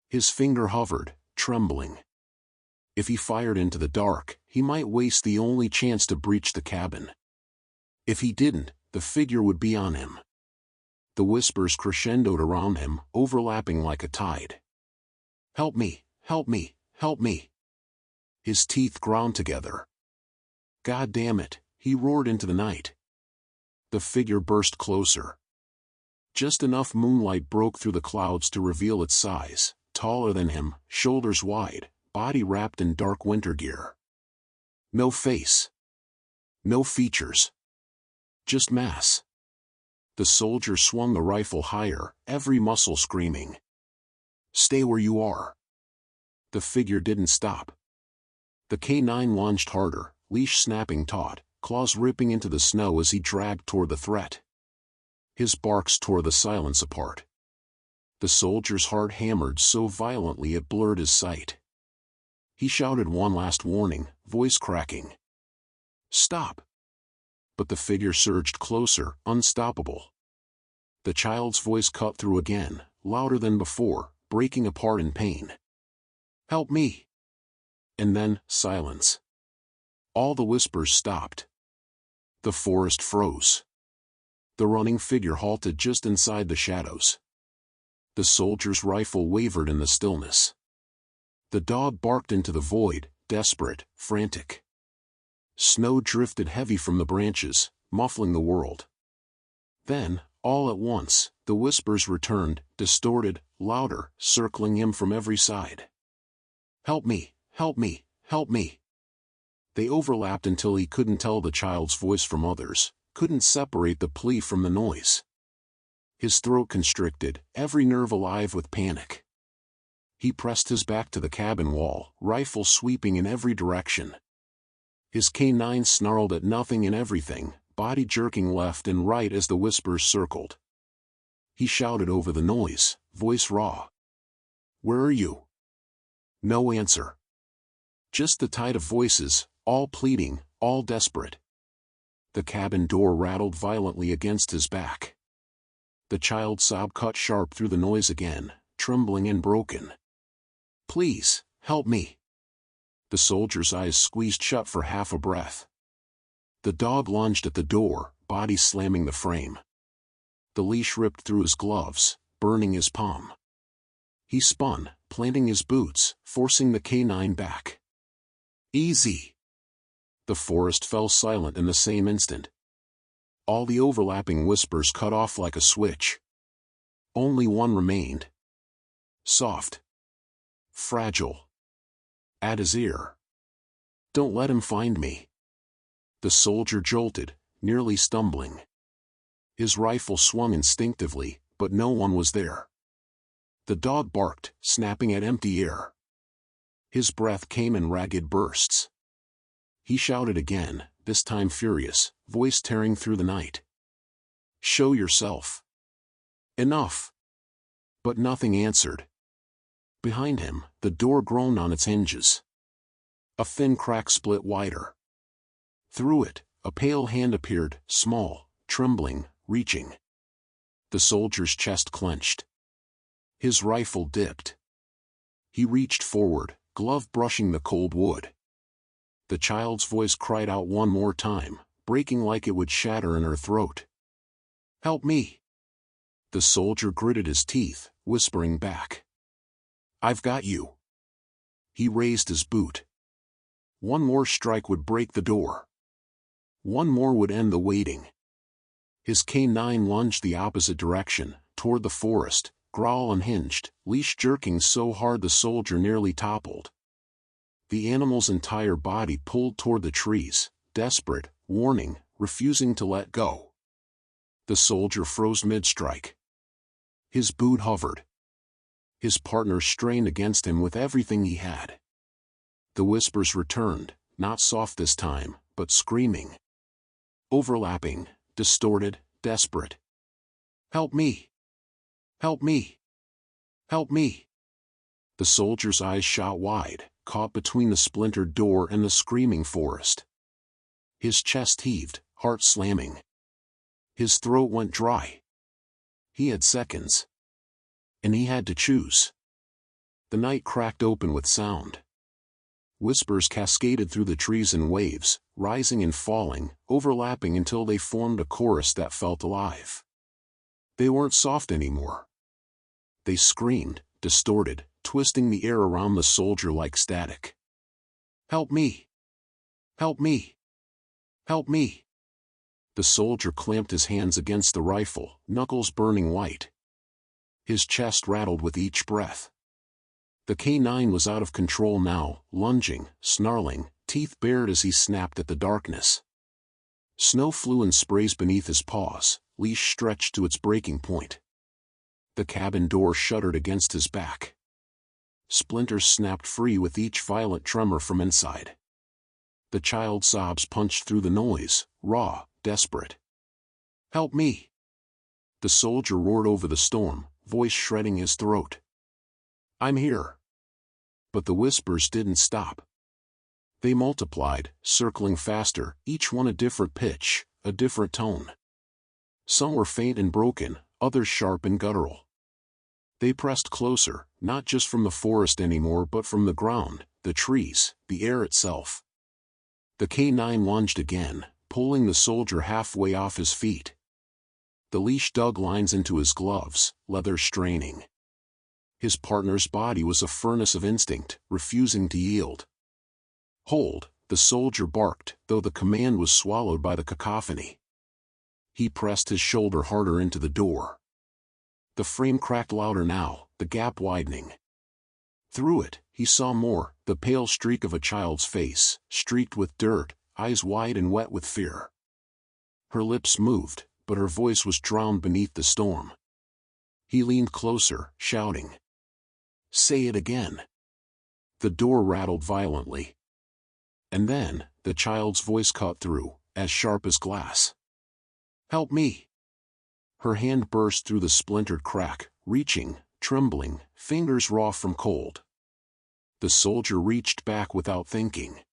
Speaker 1: His finger hovered, trembling. If he fired into the dark, he might waste the only chance to breach the cabin. If he didn't, the figure would be on him. The whispers crescendoed around him, overlapping like a tide. "Help me! Help me! Help me!" His teeth ground together. "God damn it!" he roared into the night. The figure burst closer. Just enough moonlight broke through the clouds to reveal its size, taller than him, shoulders wide, body wrapped in dark winter gear. No face. No features. Just mass. The soldier swung the rifle higher, every muscle screaming. "Stay where you are." The figure didn't stop. The K9 lunged harder, leash snapping taut, claws ripping into the snow as he dragged toward the threat. His barks tore the silence apart. The soldier's heart hammered so violently it blurred his sight. He shouted one last warning, voice cracking. "Stop!" But the figure surged closer, unstoppable. The child's voice cut through again, louder than before, breaking apart in pain. "Help me!" And then, silence. All the whispers stopped. The forest froze. The running figure halted just inside the shadows. The soldier's rifle wavered in the stillness. The dog barked into the void, desperate, frantic. Snow drifted heavy from the branches, muffling the world. Then, all at once, the whispers returned, distorted, louder, circling him from every side. "Help me! Help me! Help me!" They overlapped until he couldn't tell the child's voice from others, couldn't separate the plea from the noise. His throat constricted, every nerve alive with panic. He pressed his back to the cabin wall, rifle sweeping in every direction. His K9 snarled at nothing and everything, body jerking left and right as the whispers circled. He shouted over the noise, voice raw. "Where are you?" No answer. Just the tide of voices, all pleading, all desperate. The cabin door rattled violently against his back. The child's sob cut sharp through the noise again, trembling and broken. "Please, help me." The soldier's eyes squeezed shut for half a breath. The dog lunged at the door, body slamming the frame. The leash ripped through his gloves, burning his palm. He spun, planting his boots, forcing the K9 back. "Easy." The forest fell silent in the same instant. All the overlapping whispers cut off like a switch. Only one remained. Soft. Fragile. At his ear. "Don't let him find me." The soldier jolted, nearly stumbling. His rifle swung instinctively, but no one was there. The dog barked, snapping at empty air. His breath came in ragged bursts. He shouted again, this time furious, voice tearing through the night. "Show yourself." "Enough." But nothing answered. Behind him, the door groaned on its hinges. A thin crack split wider. Through it, a pale hand appeared, small, trembling, reaching. The soldier's chest clenched. His rifle dipped. He reached forward, glove brushing the cold wood. The child's voice cried out one more time, breaking like it would shatter in her throat. "Help me." The soldier gritted his teeth, whispering back. "I've got you." He raised his boot. One more strike would break the door. One more would end the waiting. His K9 lunged the opposite direction, toward the forest, growl unhinged, leash jerking so hard the soldier nearly toppled. The animal's entire body pulled toward the trees, desperate, warning, refusing to let go. The soldier froze mid-strike. His boot hovered. His partner strained against him with everything he had. The whispers returned, not soft this time, but screaming. Overlapping, distorted, desperate. "Help me! Help me! Help me!" The soldier's eyes shot wide, caught between the splintered door and the screaming forest. His chest heaved, heart slamming. His throat went dry. He had seconds. And he had to choose. The night cracked open with sound. Whispers cascaded through the trees in waves, rising and falling, overlapping until they formed a chorus that felt alive. They weren't soft anymore. They screamed, distorted, twisting the air around the soldier like static. "Help me! Help me! Help me!" The soldier clamped his hands against the rifle, knuckles burning white. His chest rattled with each breath. The K9 was out of control now, lunging, snarling, teeth bared as he snapped at the darkness. Snow flew in sprays beneath his paws, leash stretched to its breaking point. The cabin door shuddered against his back. Splinters snapped free with each violent tremor from inside. The child's sobs punched through the noise, raw, desperate. "Help me!" The soldier roared over the storm, voice shredding his throat. "I'm here." But the whispers didn't stop. They multiplied, circling faster, each one a different pitch, a different tone. Some were faint and broken, others sharp and guttural. They pressed closer, not just from the forest anymore but from the ground, the trees, the air itself. The K9 lunged again, pulling the soldier halfway off his feet. The leash dug lines into his gloves, leather straining. His partner's body was a furnace of instinct, refusing to yield. "Hold," the soldier barked, though the command was swallowed by the cacophony. He pressed his shoulder harder into the door. The frame cracked louder now, the gap widening. Through it, he saw more, the pale streak of a child's face, streaked with dirt, eyes wide and wet with fear. Her lips moved, but her voice was drowned beneath the storm. He leaned closer, shouting, "Say it again." The door rattled violently. And then, the child's voice cut through, as sharp as glass. "Help me!" Her hand burst through the splintered crack, reaching, trembling, fingers raw from cold. The soldier reached back without thinking.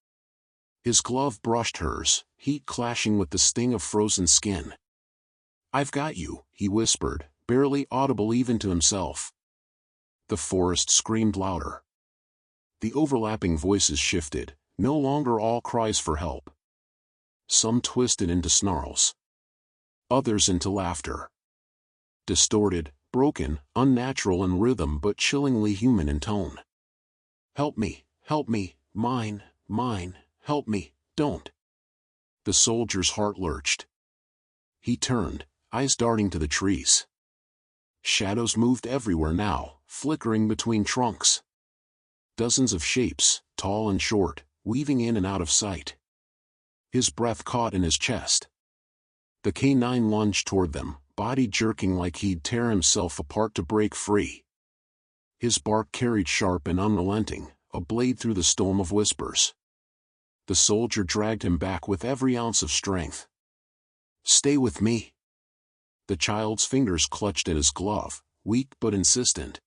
Speaker 1: His glove brushed hers, heat clashing with the sting of frozen skin. "I've got you," he whispered, barely audible even to himself. The forest screamed louder. The overlapping voices shifted, no longer all cries for help. Some twisted into snarls. Others into laughter. Distorted, broken, unnatural in rhythm but chillingly human in tone. Help me, mine, help me, don't." The soldier's heart lurched. He turned, eyes darting to the trees. Shadows moved everywhere now, flickering between trunks. Dozens of shapes, tall and short, weaving in and out of sight. His breath caught in his chest. The K9 lunged toward them, body jerking like he'd tear himself apart to break free. His bark carried sharp and unrelenting, a blade through the storm of whispers. The soldier dragged him back with every ounce of strength. "Stay with me." The child's fingers clutched at his glove, weak but insistent.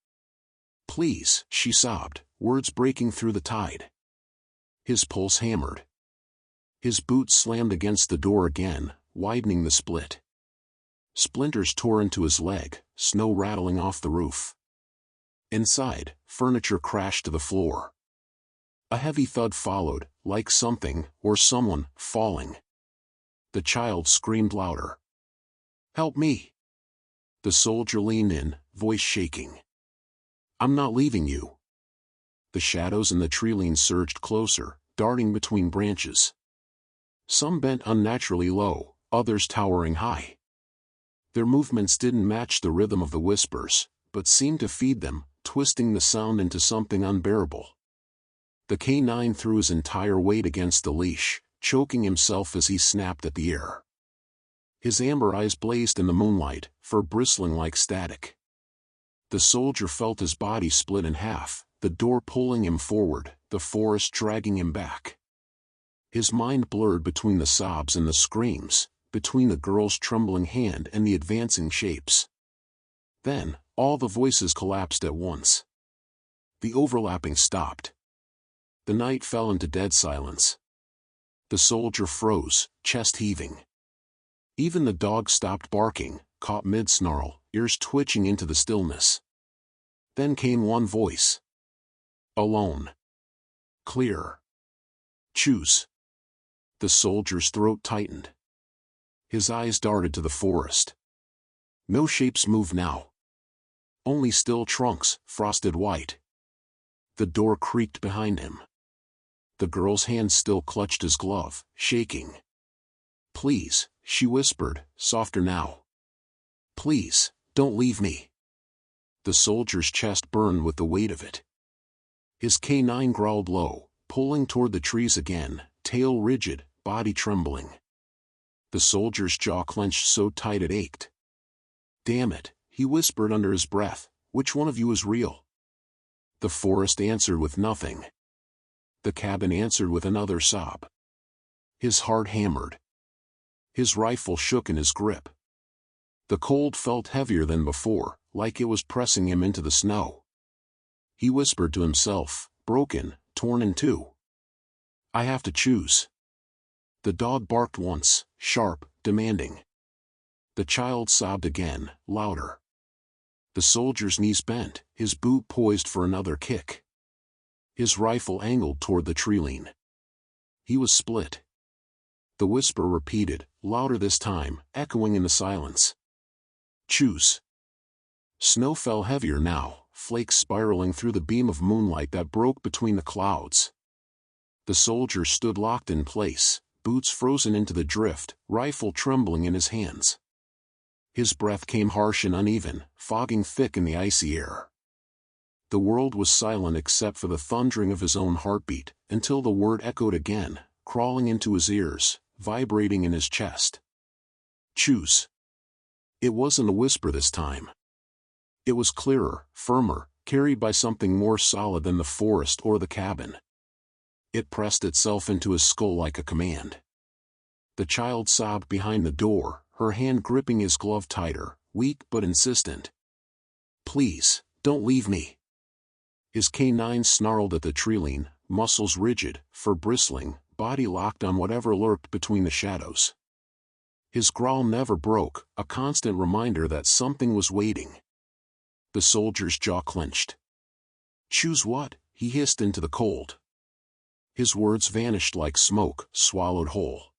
Speaker 1: "Please," she sobbed, words breaking through the tide. His pulse hammered. His boot slammed against the door again, widening the split. Splinters tore into his leg, snow rattling off the roof. Inside, furniture crashed to the floor. A heavy thud followed, like something, or someone, falling. The child screamed louder. "Help me!" The soldier leaned in, voice shaking. "I'm not leaving you." The shadows in the tree lane surged closer, darting between branches. Some bent unnaturally low, others towering high. Their movements didn't match the rhythm of the whispers, but seemed to feed them, twisting the sound into something unbearable. The K9 threw his entire weight against the leash, choking himself as he snapped at the air. His amber eyes blazed in the moonlight, fur bristling like static. The soldier felt his body split in half, the door pulling him forward, the forest dragging him back. His mind blurred between the sobs and the screams, between the girl's trembling hand and the advancing shapes. Then, all the voices collapsed at once. The overlapping stopped. The night fell into dead silence. The soldier froze, chest heaving. Even the dog stopped barking, caught mid-snarl, ears twitching into the stillness. Then came one voice. Alone. Clear. Choose. The soldier's throat tightened. His eyes darted to the forest. No shapes moved now. Only still trunks, frosted white. The door creaked behind him. The girl's hand still clutched his glove, shaking. Please, she whispered, softer now. Please, don't leave me. The soldier's chest burned with the weight of it. His canine growled low, pulling toward the trees again, tail rigid, body trembling. The soldier's jaw clenched so tight it ached. Damn it, he whispered under his breath, which one of you is real? The forest answered with nothing. The cabin answered with another sob. His heart hammered. His rifle shook in his grip. The cold felt heavier than before, like it was pressing him into the snow. He whispered to himself, broken, torn in two. I have to choose. The dog barked once, sharp, demanding. The child sobbed again, louder. The soldier's knees bent, his boot poised for another kick. His rifle angled toward the tree-line. He was split. The whisper repeated, louder this time, echoing in the silence. Choose. Snow fell heavier now, flakes spiraling through the beam of moonlight that broke between the clouds. The soldier stood locked in place, boots frozen into the drift, rifle trembling in his hands. His breath came harsh and uneven, fogging thick in the icy air. The world was silent except for the thundering of his own heartbeat, until the word echoed again, crawling into his ears, vibrating in his chest. Choose. It wasn't a whisper this time. It was clearer, firmer, carried by something more solid than the forest or the cabin. It pressed itself into his skull like a command. The child sobbed behind the door, her hand gripping his glove tighter, weak but insistent. Please, don't leave me. His canine snarled at the tree-line, muscles rigid, fur bristling, body locked on whatever lurked between the shadows. His growl never broke, a constant reminder that something was waiting. The soldier's jaw clenched. Choose what? He hissed into the cold. His words vanished like smoke, swallowed whole.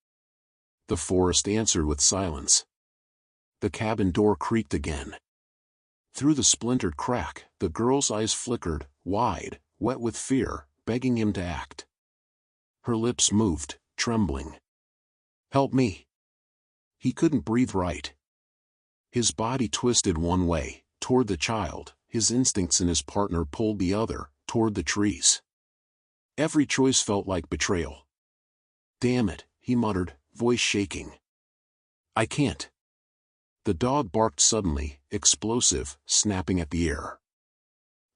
Speaker 1: The forest answered with silence. The cabin door creaked again. Through the splintered crack, the girl's eyes flickered, wide, wet with fear, begging him to act. Her lips moved, trembling. Help me. He couldn't breathe right. His body twisted one way, toward the child, his instincts and his partner pulled the other, toward the trees. Every choice felt like betrayal. Damn it, he muttered, voice shaking. I can't. The dog barked suddenly, explosive, snapping at the air.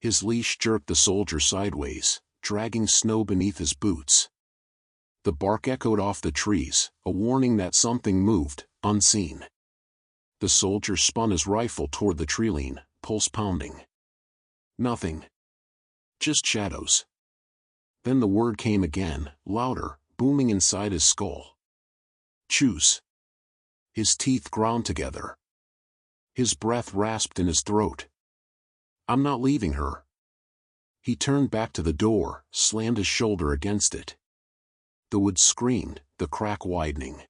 Speaker 1: His leash jerked the soldier sideways, dragging snow beneath his boots. The bark echoed off the trees, a warning that something moved, unseen. The soldier spun his rifle toward the tree-line, pulse pounding. Nothing. Just shadows. Then the word came again, louder, booming inside his skull. Choose. His teeth ground together. His breath rasped in his throat. I'm not leaving her. He turned back to the door, slammed his shoulder against it. The wood screamed, the crack widening.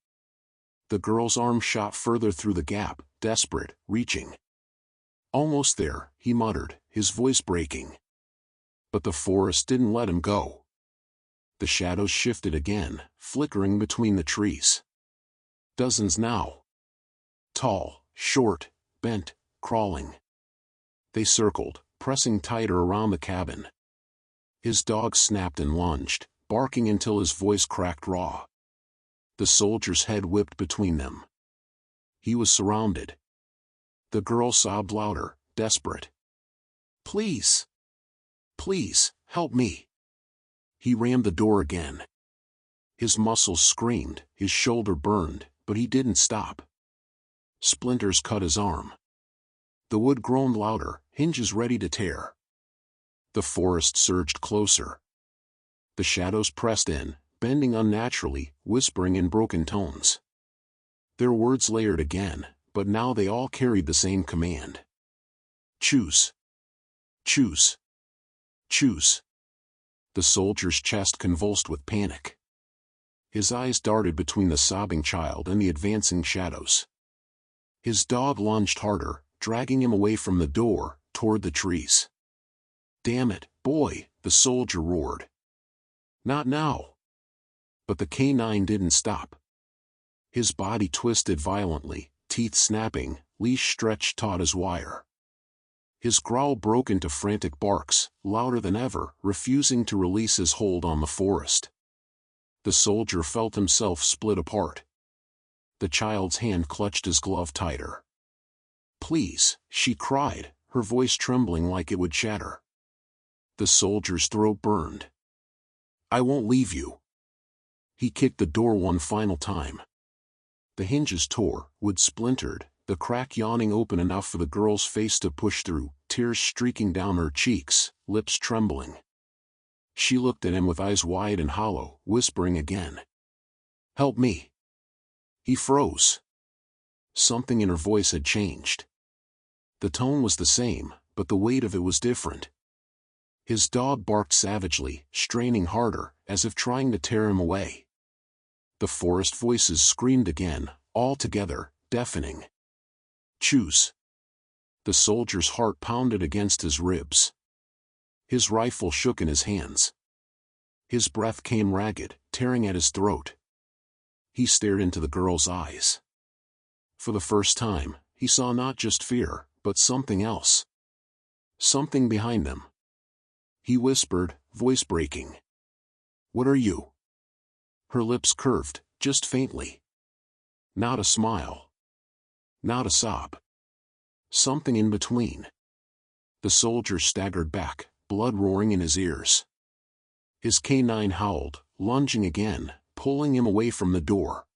Speaker 1: The girl's arm shot further through the gap, desperate, reaching. Almost there, he muttered, his voice breaking. But the forest didn't let him go. The shadows shifted again, flickering between the trees. Dozens now. Tall, short, bent, crawling. They circled, pressing tighter around the cabin. His dog snapped and lunged, barking until his voice cracked raw. The soldier's head whipped between them. He was surrounded. The girl sobbed louder, desperate. Please. Please, help me. He rammed the door again. His muscles screamed, his shoulder burned, but he didn't stop. Splinters cut his arm. The wood groaned louder, hinges ready to tear. The forest surged closer. The shadows pressed in, bending unnaturally, whispering in broken tones. Their words layered again, but now they all carried the same command. Choose. Choose. Choose. The soldier's chest convulsed with panic. His eyes darted between the sobbing child and the advancing shadows. His dog lunged harder, dragging him away from the door, toward the trees. Damn it, boy, the soldier roared. Not now. But the canine didn't stop. His body twisted violently, teeth snapping, leash stretched taut as wire. His growl broke into frantic barks, louder than ever, refusing to release his hold on the forest. The soldier felt himself split apart. The child's hand clutched his glove tighter. "Please," she cried, her voice trembling like it would shatter. The soldier's throat burned. "I won't leave you." He kicked the door one final time. The hinges tore, wood splintered, the crack yawning open enough for the girl's face to push through, tears streaking down her cheeks, lips trembling. She looked at him with eyes wide and hollow, whispering again, "Help me." He froze. Something in her voice had changed. The tone was the same, but the weight of it was different. His dog barked savagely, straining harder, as if trying to tear him away. The forest voices screamed again, all together, deafening. "Choose." The soldier's heart pounded against his ribs. His rifle shook in his hands. His breath came ragged, tearing at his throat. He stared into the girl's eyes. For the first time, he saw not just fear, but something else. Something behind them. He whispered, voice breaking, "What are you?" Her lips curved, just faintly. Not a smile. Not a sob. Something in between. The soldier staggered back, blood roaring in his ears. His canine howled, lunging again, pulling him away from the door.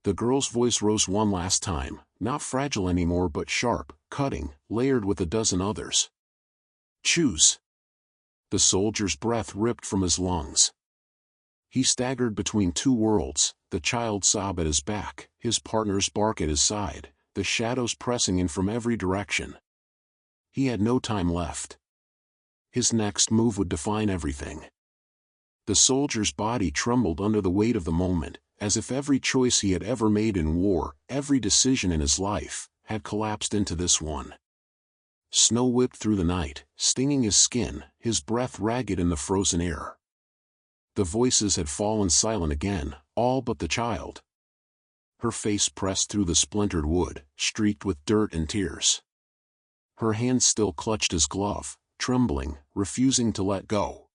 Speaker 1: The girl's voice rose one last time, not fragile anymore but sharp, cutting, layered with a dozen others. "Choose." The soldier's breath ripped from his lungs. He staggered between two worlds, the child's sob at his back, his partner's bark at his side, the shadows pressing in from every direction. He had no time left. His next move would define everything. The soldier's body trembled under the weight of the moment, as if every choice he had ever made in war, every decision in his life, had collapsed into this one. Snow whipped through the night, stinging his skin, his breath ragged in the frozen air. The voices had fallen silent again, all but the child. Her face pressed through the splintered wood, streaked with dirt and tears. Her hand still clutched his glove, trembling, refusing to let go.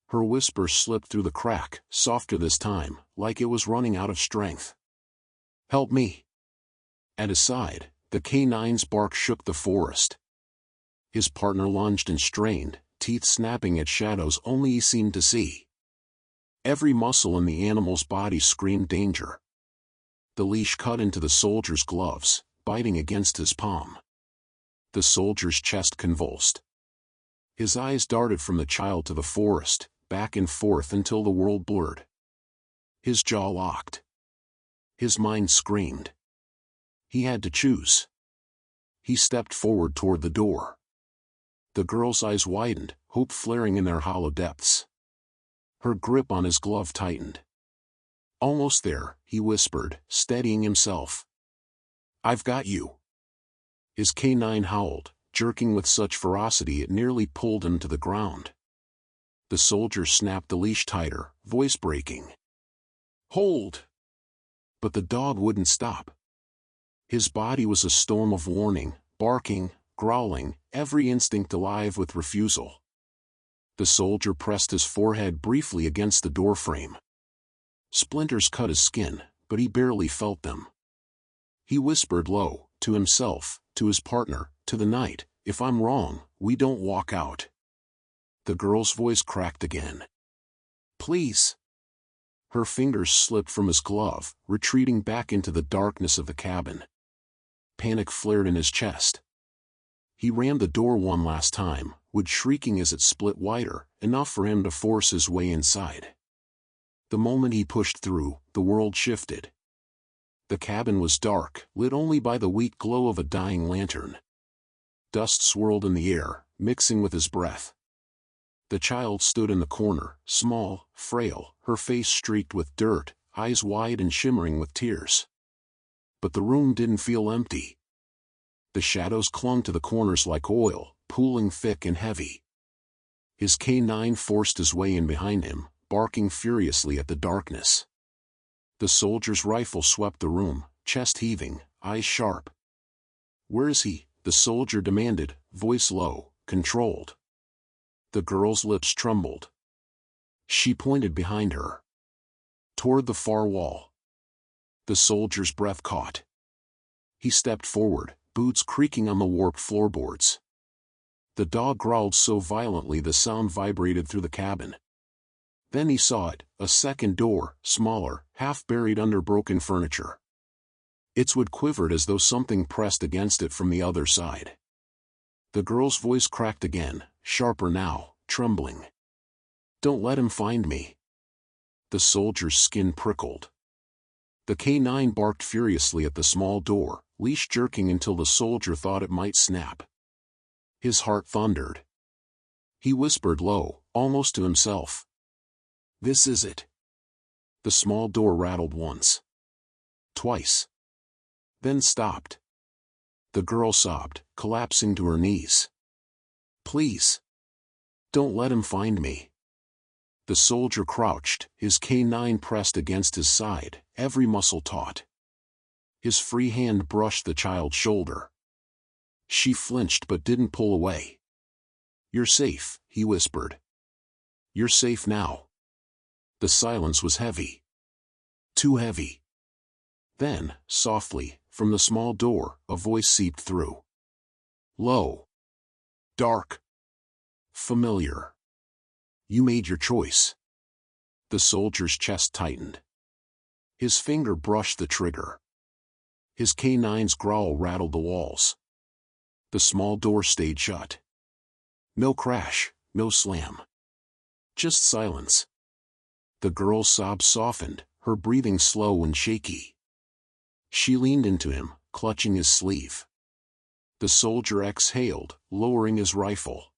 Speaker 1: Her whisper slipped through the crack, softer this time, like it was running out of strength. "Help me." At his side, the canine's bark shook the forest. His partner lunged and strained, teeth snapping at shadows only he seemed to see. Every muscle in the animal's body screamed danger. The leash cut into the soldier's gloves, biting against his palm. The soldier's chest convulsed. His eyes darted from the child to the forest, back and forth until the world blurred. His jaw locked. His mind screamed. He had to choose. He stepped forward toward the door. The girl's eyes widened, hope flaring in their hollow depths. Her grip on his glove tightened. "Almost there," he whispered, steadying himself. "I've got you." His canine howled, jerking with such ferocity it nearly pulled him to the ground. The soldier snapped the leash tighter, voice breaking, "Hold!" But the dog wouldn't stop. His body was a storm of warning, barking, growling, every instinct alive with refusal. The soldier pressed his forehead briefly against the doorframe. Splinters cut his skin, but he barely felt them. He whispered low, to himself, to his partner, to the night, "If I'm wrong, we don't walk out." The girl's voice cracked again. "Please." Her fingers slipped from his glove, retreating back into the darkness of the cabin. Panic flared in his chest. He rammed the door one last time, wood shrieking as it split wider, enough for him to force his way inside. The moment he pushed through, the world shifted. The cabin was dark, lit only by the weak glow of a dying lantern. Dust swirled in the air, mixing with his breath. The child stood in the corner, small, frail, her face streaked with dirt, eyes wide and shimmering with tears. But the room didn't feel empty. The shadows clung to the corners like oil, pooling thick and heavy. His canine forced his way in behind him, barking furiously at the darkness. The soldier's rifle swept the room, chest heaving, eyes sharp. "Where is he?" the soldier demanded, voice low, controlled. The girl's lips trembled. She pointed behind her, toward the far wall. The soldier's breath caught. He stepped forward, boots creaking on the warped floorboards. The dog growled so violently the sound vibrated through the cabin. Then he saw it, a second door, smaller, half buried under broken furniture. Its wood quivered as though something pressed against it from the other side. The girl's voice cracked again, sharper now, trembling. "Don't let him find me." The soldier's skin prickled. The K9 barked furiously at the small door, leash jerking until the soldier thought it might snap. His heart thundered. He whispered low, almost to himself. "This is it." The small door rattled once. Twice. Then stopped. The girl sobbed, collapsing to her knees. "Please. Don't let him find me." The soldier crouched, his K9 pressed against his side, every muscle taut. His free hand brushed the child's shoulder. She flinched but didn't pull away. "You're safe," he whispered. "You're safe now." The silence was heavy. Too heavy. Then, softly, from the small door, a voice seeped through. Low. Dark. Familiar. "You made your choice." The soldier's chest tightened. His finger brushed the trigger. His K9's growl rattled the walls. The small door stayed shut. No crash, no slam. Just silence. The girl's sobs softened, her breathing slow and shaky. She leaned into him, clutching his sleeve. The soldier exhaled, lowering his rifle.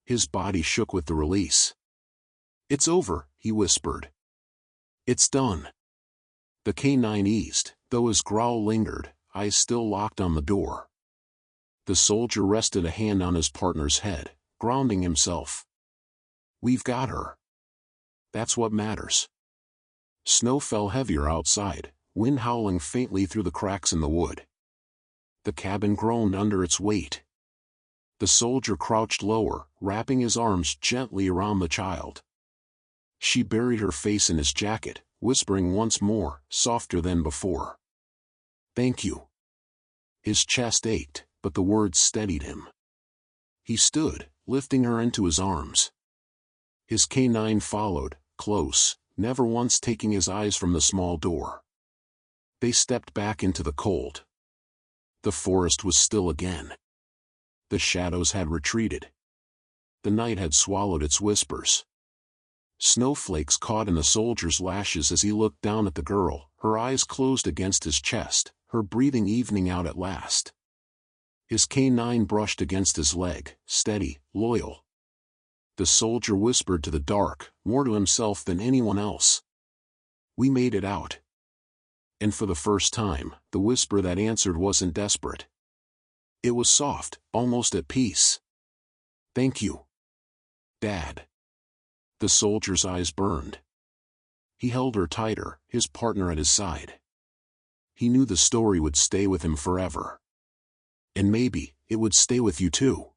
Speaker 1: His body shook with the release. "It's over," he whispered. "It's done." The K9 eased, though his growl lingered, eyes still locked on the door. The soldier rested a hand on his partner's head, grounding himself. "We've got her. That's what matters." Snow fell heavier outside, wind howling faintly through the cracks in the wood. The cabin groaned under its weight. The soldier crouched lower, wrapping his arms gently around the child. She buried her face in his jacket, whispering once more, softer than before. "Thank you." His chest ached, but the words steadied him. He stood, lifting her into his arms. His K9 followed, close, never once taking his eyes from the small door. They stepped back into the cold. The forest was still again. The shadows had retreated. The night had swallowed its whispers. Snowflakes caught in the soldier's lashes as he looked down at the girl, her eyes closed against his chest, her breathing evening out at last. His K9 brushed against his leg, steady, loyal. The soldier whispered to the dark, more to himself than anyone else. "We made it out." And for the first time, the whisper that answered wasn't desperate. It was soft, almost at peace. "Thank you, Dad." The soldier's eyes burned. He held her tighter, his partner at his side. He knew the story would stay with him forever. And maybe, it would stay with you too.